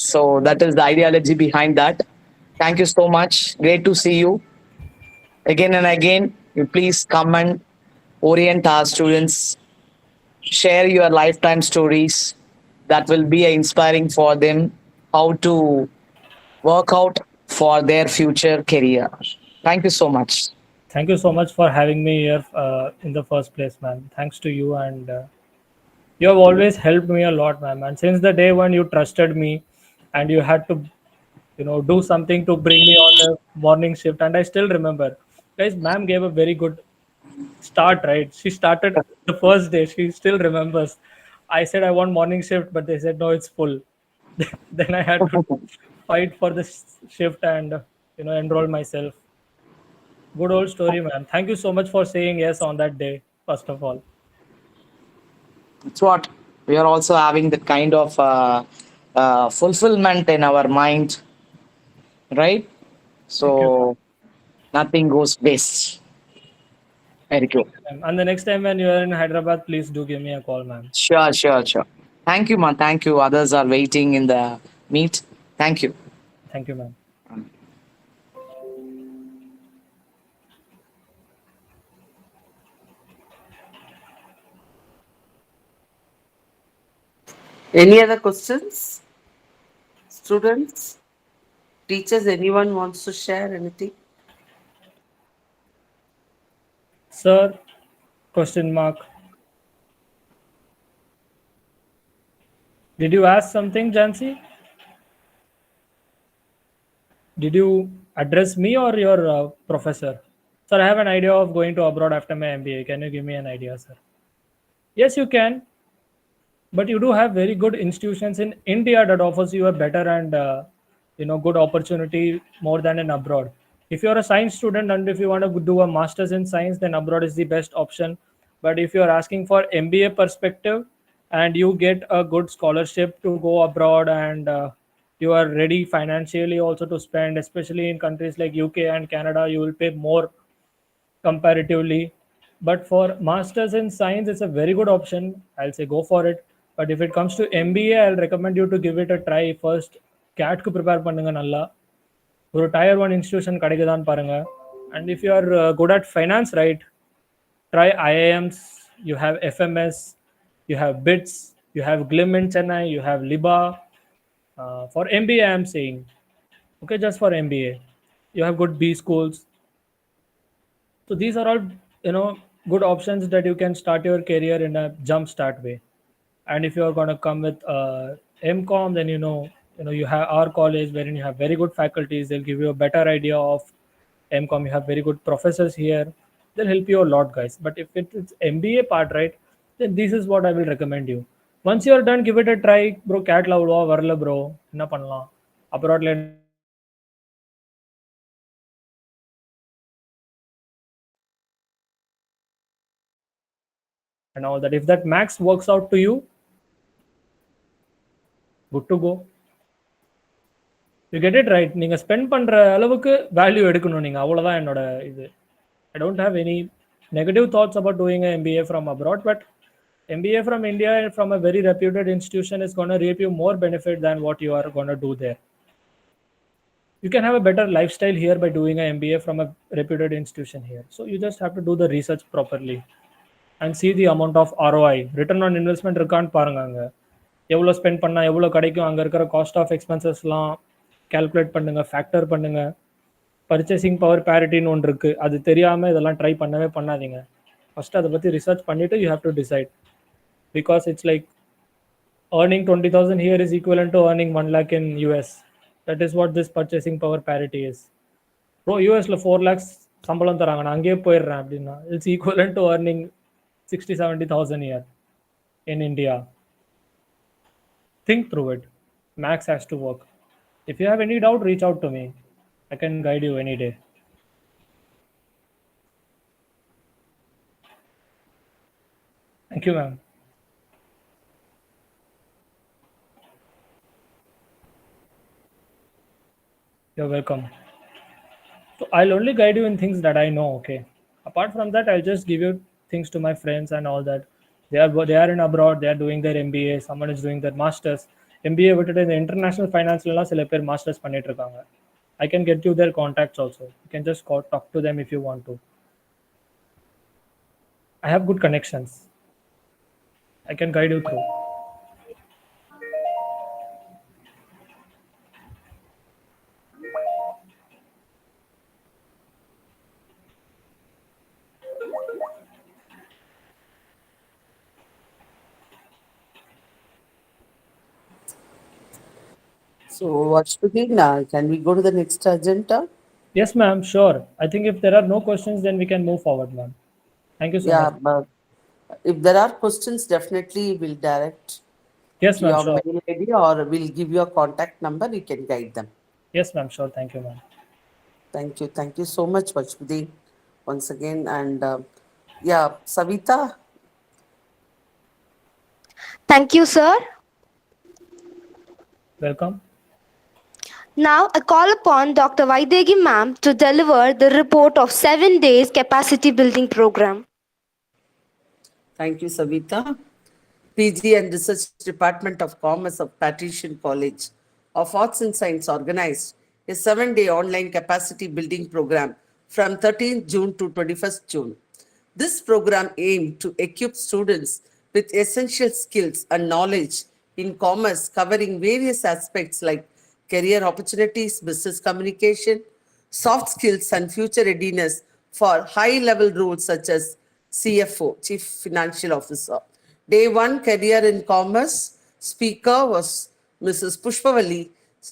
So that is the ideology behind that. Thank you so much. Great to see you again and again. You please come and orient our students, share your lifetime stories that will be inspiring for them how to work out for their future career. Thank you so much. Thank you so much for having me here in the first place, ma'am. Thanks to you, and you have always helped me a lot, ma'am. And since the day when you trusted me, and you had to, do something to bring me on the morning shift, and I still remember, guys, ma'am gave a very good start, right? She started the first day. She still remembers. I said I want morning shift, but they said no, it's full. Then I had to fight for the shift and enroll myself. Good old story, man. Thank you so much for saying yes on that day, first of all. It's what we are also having that kind of fulfillment in our mind, right? Thank you, So nothing goes waste. Very good. ma'am. And the next time when you are in Hyderabad, please do give me a call, ma'am. Sure, sure, sure. Thank you, man. Thank you. Others are waiting in the meet. Thank you. Thank you, ma'am. Any other questions? Students? Teachers? Anyone wants to share anything? Sir, question mark. Did you ask something, Jansi? Did you address me or your professor? Sir, I have an idea of going to abroad after my MBA. Can you give me an idea, sir? Yes, you can. But you do have very good institutions in India that offers you a better and good opportunity more than in abroad. If you're a science student and if you want to do a master's in science, then abroad is the best option. But if you're asking for MBA perspective and you get a good scholarship to go abroad and you are ready financially also to spend, especially in countries like UK and Canada, you will pay more comparatively. But for masters in science, it's a very good option. I'll say go for it. But if it comes to MBA, I'll recommend you to give it a try first. CAT க்கு prepare பண்ணுங்க நல்லா. ஒரு tier 1 institution கிடைக்குதான்னு பாருங்க. And if you are good at finance, right, try IIMs, you have FMS, you have BITS, you have GLIM in Chennai, you have LIBA. For MBA, I'm saying, okay, just for MBA. You have good B schools. So these are all, good options that you can start your career in a jump start way. And if you are going to come with MCOM, then you have our college wherein you have very good faculties. They'll give you a better idea of MCOM. You have very good professors here. They'll help you a lot, guys. But if it's MBA part, right, then this is what I will recommend you. Once you're done, give it a try, bro. Cat lavlo varla, bro. Enna pannalam. Abroad la enna panna pora. And all that. If that max works out to you, good to go. You get it right. நீங்க spend பண்ற அளவுக்கு value எடுக்கணும் நீங்க. அவ்வளவுதான் என்னோட இது. I don't have any negative thoughts about doing an MBA from abroad, but MBA from India from a very reputed institution is going to reap you more benefit than what you are going to do there. You can have a better lifestyle here by doing an MBA from a reputed institution here. So you just have to do the research properly and see the amount of ROI, return on investment இருக்கான்னு பாருங்க. அங்க எவ்வளோ spend பண்ணால் எவ்வளோ கிடைக்கும், அங்கே இருக்கிற cost of எக்ஸ்பென்சஸ்லாம் calculate பண்ணுங்கள், ஃபேக்டர் பண்ணுங்கள். பர்ச்சேசிங் பவர் பேரிட்டின்னு ஒன்று இருக்குது, அது தெரியாமல் இதெல்லாம் ட்ரை பண்ணவே பண்ணாதீங்க. ஃபஸ்ட்டு அதை பற்றி ரிசர்ச் பண்ணிவிட்டு you have to decide. Because it's like earning 20,000 here is equivalent to earning 1 lakh in US. That is what this purchasing power parity is. Bro யூஎஸில் 4 lakhs சம்பளம் தராங்க, நான் அங்கேயே போயிடுறேன் அப்படின்னா it's equivalent to earning 60,000-70,000 year in India. Think through it. Max has to work. If you have any doubt, reach out to me. I can guide you any day. Thank you, ma'am. You're welcome. So I'll only guide you in things that I know, okay? Apart from that, I'll just give you things to my friends and all that. They are in abroad, they are doing their MBA, someone is doing their masters. MBA விட்டுட்டு இந்த international ஃபைனான்ஸ்லாம் சில பேர் masters பண்ணிட்டு இருக்காங்க. I can get you their contacts also. You can just talk to them if you want to. I have good connections. I can guide you through. So, what's begin now? Can we go to the next agenda? Yes, ma'am, sure. I think if there are no questions, then we can move forward, ma'am. Thank you so Yeah, much. but if there are questions, definitely we'll direct Yes, to ma'am, your sure. mail ID or we'll give you a contact number. You can guide them. Yes, ma'am, sure. Thank you, ma'am. Thank you. Thank you so much, Vachpudi, once again. And yeah, Savita, Thank you, sir. Welcome. Now I call upon Dr. Vaidegi ma'am to deliver the report of 7 days capacity building program. thank you, Savita. PG and Research Department of Commerce of Patrician College of Arts and Science organized a 7-day online capacity building program from 13th June to 21st June. This program aimed to equip students with essential skills and knowledge in Commerce, covering various aspects like career opportunities, business communication, soft skills, and future readiness for high level roles such as CFO, Chief Financial Officer. Day one, Career in Commerce. Speaker was Mrs. Pushpavali.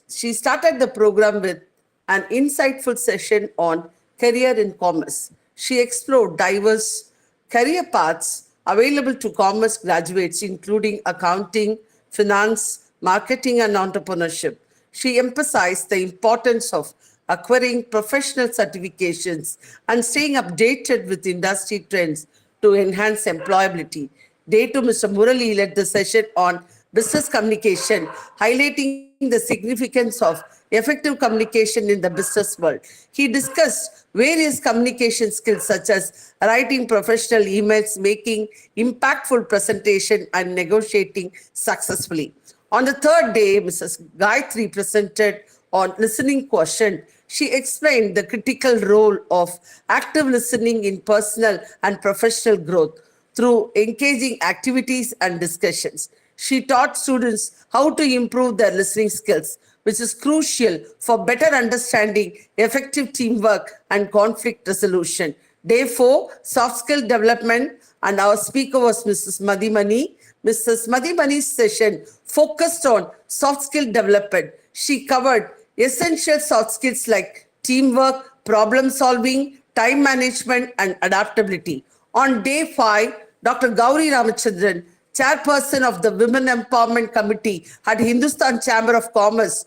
She started the program with an insightful session on career in commerce. She explored diverse career paths available to commerce graduates, including accounting, finance, marketing, and entrepreneurship. She emphasized the importance of acquiring professional certifications and staying updated with industry trends to enhance employability. Day two, Mr. Murali led the session on business communication, highlighting the significance of effective communication in the business world. He discussed various communication skills such as writing professional emails, making impactful presentation, and negotiating successfully. On the third day, Mrs. Gayatri presented on listening quotient. She explained the critical role of active listening in personal and professional growth through engaging activities and discussions. She taught students how to improve their listening skills, which is crucial for better understanding, effective teamwork, and conflict resolution. Day four, soft skill development, and our speaker was Mrs. Madhimani. Mrs. Madhimani's session focused on soft skill development. She covered essential soft skills like teamwork, problem solving, time management, and adaptability. On day five, Dr. Gauri Ramachandran, chairperson of the Women Empowerment Committee at Hindustan Chamber of Commerce,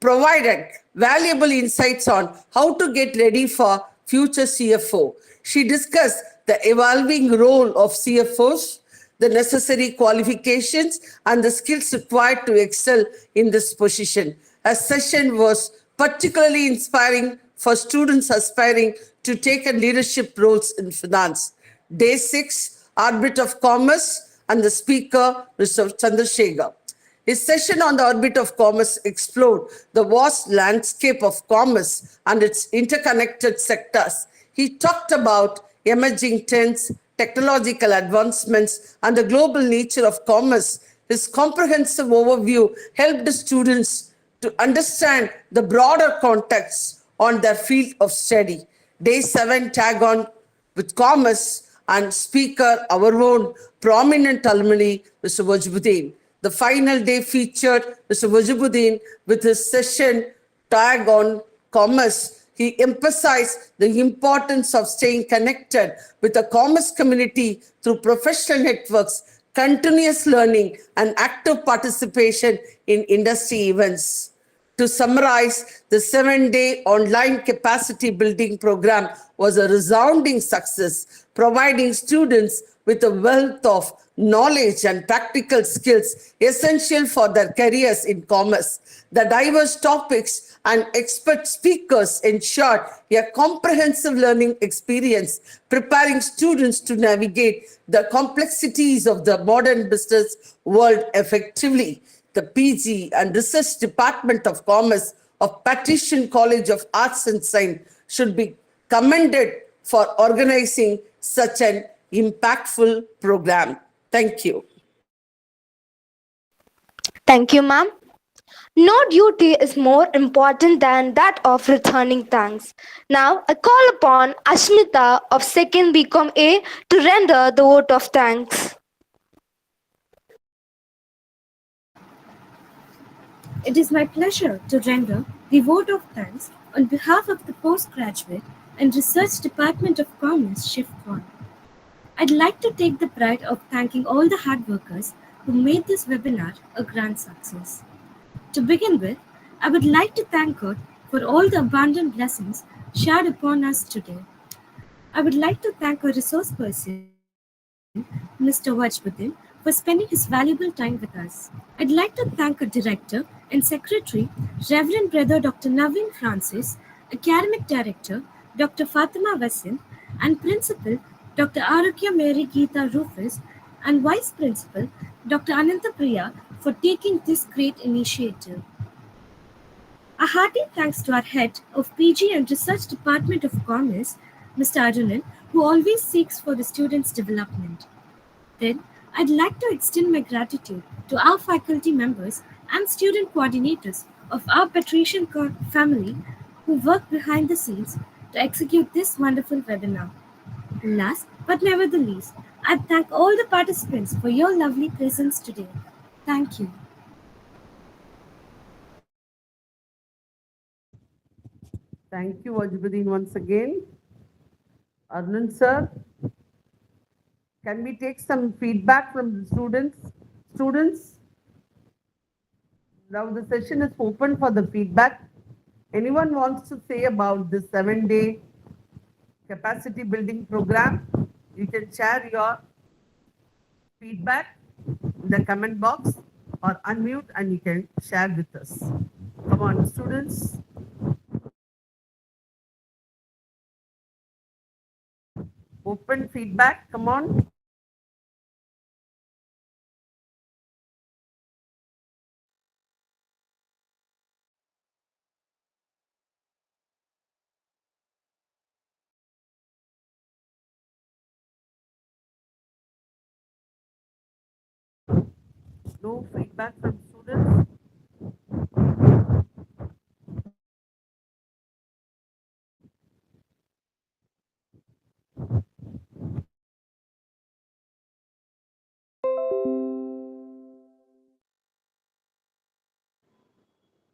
provided valuable insights on how to get ready for future CFO. She discussed the evolving role of CFOs, the necessary qualifications, and the skills required to excel in this position. A session was particularly inspiring for students aspiring to take on leadership roles in finance. Day six, Orbit of Commerce, and the speaker, Mr. Chandrasekhar. His session on the orbit of commerce explored the vast landscape of commerce and its interconnected sectors. He talked about emerging trends, technological advancements, and the global nature of commerce. His comprehensive overview helped the students to understand the broader context on their field of study. Day seven, tag on with commerce, and speaker, our own prominent alumni, Mr. Wajibuddin. The final day featured Mr. Wajibuddin with his session tag on commerce. He emphasized the importance of staying connected with the commerce community through professional networks, continuous learning, and active participation in industry events. To summarize, the 7-day online capacity building program was a resounding success, providing students with a wealth of knowledge and practical skills essential for their careers in commerce. The diverse topics and expert speakers ensured a comprehensive learning experience, preparing students to navigate the complexities of the modern business world effectively. The PG and Research Department of Commerce of Patrician College of Arts and Science should be commended for organizing such an impactful program. Thank you. Thank you, ma'am. No duty is more important than that of returning thanks. Now, I call upon Ashmita of 2nd BCom A to render the vote of thanks. It is my pleasure to render the vote of thanks on behalf of the Postgraduate and Research Department of Commerce Shift 1. I'd like to take the pride of thanking all the hard workers who made this webinar a grand success. To begin with, I would like to thank God for all the abundant blessings shared upon us today. I would like to thank our resource person, Mr. Wajbuddin, for spending his valuable time with us. I'd like to thank our Director and Secretary, Reverend Brother Dr. Naveen Francis, Academic Director, Dr. Fatima Vasim, and Principal, Dr. Arukya Mary Geeta Rufus, and Vice Principal, Dr. Ananta Priya, for taking this great initiative. A hearty thanks to our head of PG and Research Department of Commerce, Mr. Arunan, who always seeks for the students' development. Then, I'd like to extend my gratitude to our faculty members and student coordinators of our Patrician family who worked behind the scenes to execute this wonderful webinar. Last but never the least, I thank all the participants for your lovely presence today. Thank you. Thank you, Wajbuddin, once again. Arnand sir, can we take some feedback from the students? Students, now the session is open for the feedback. Anyone wants to say about this 7-day capacity building program? You can share your feedback in the comment box or unmute and you can share with us. Come on, students. Open feedback, come on. No feedback from students.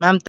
Ma'am,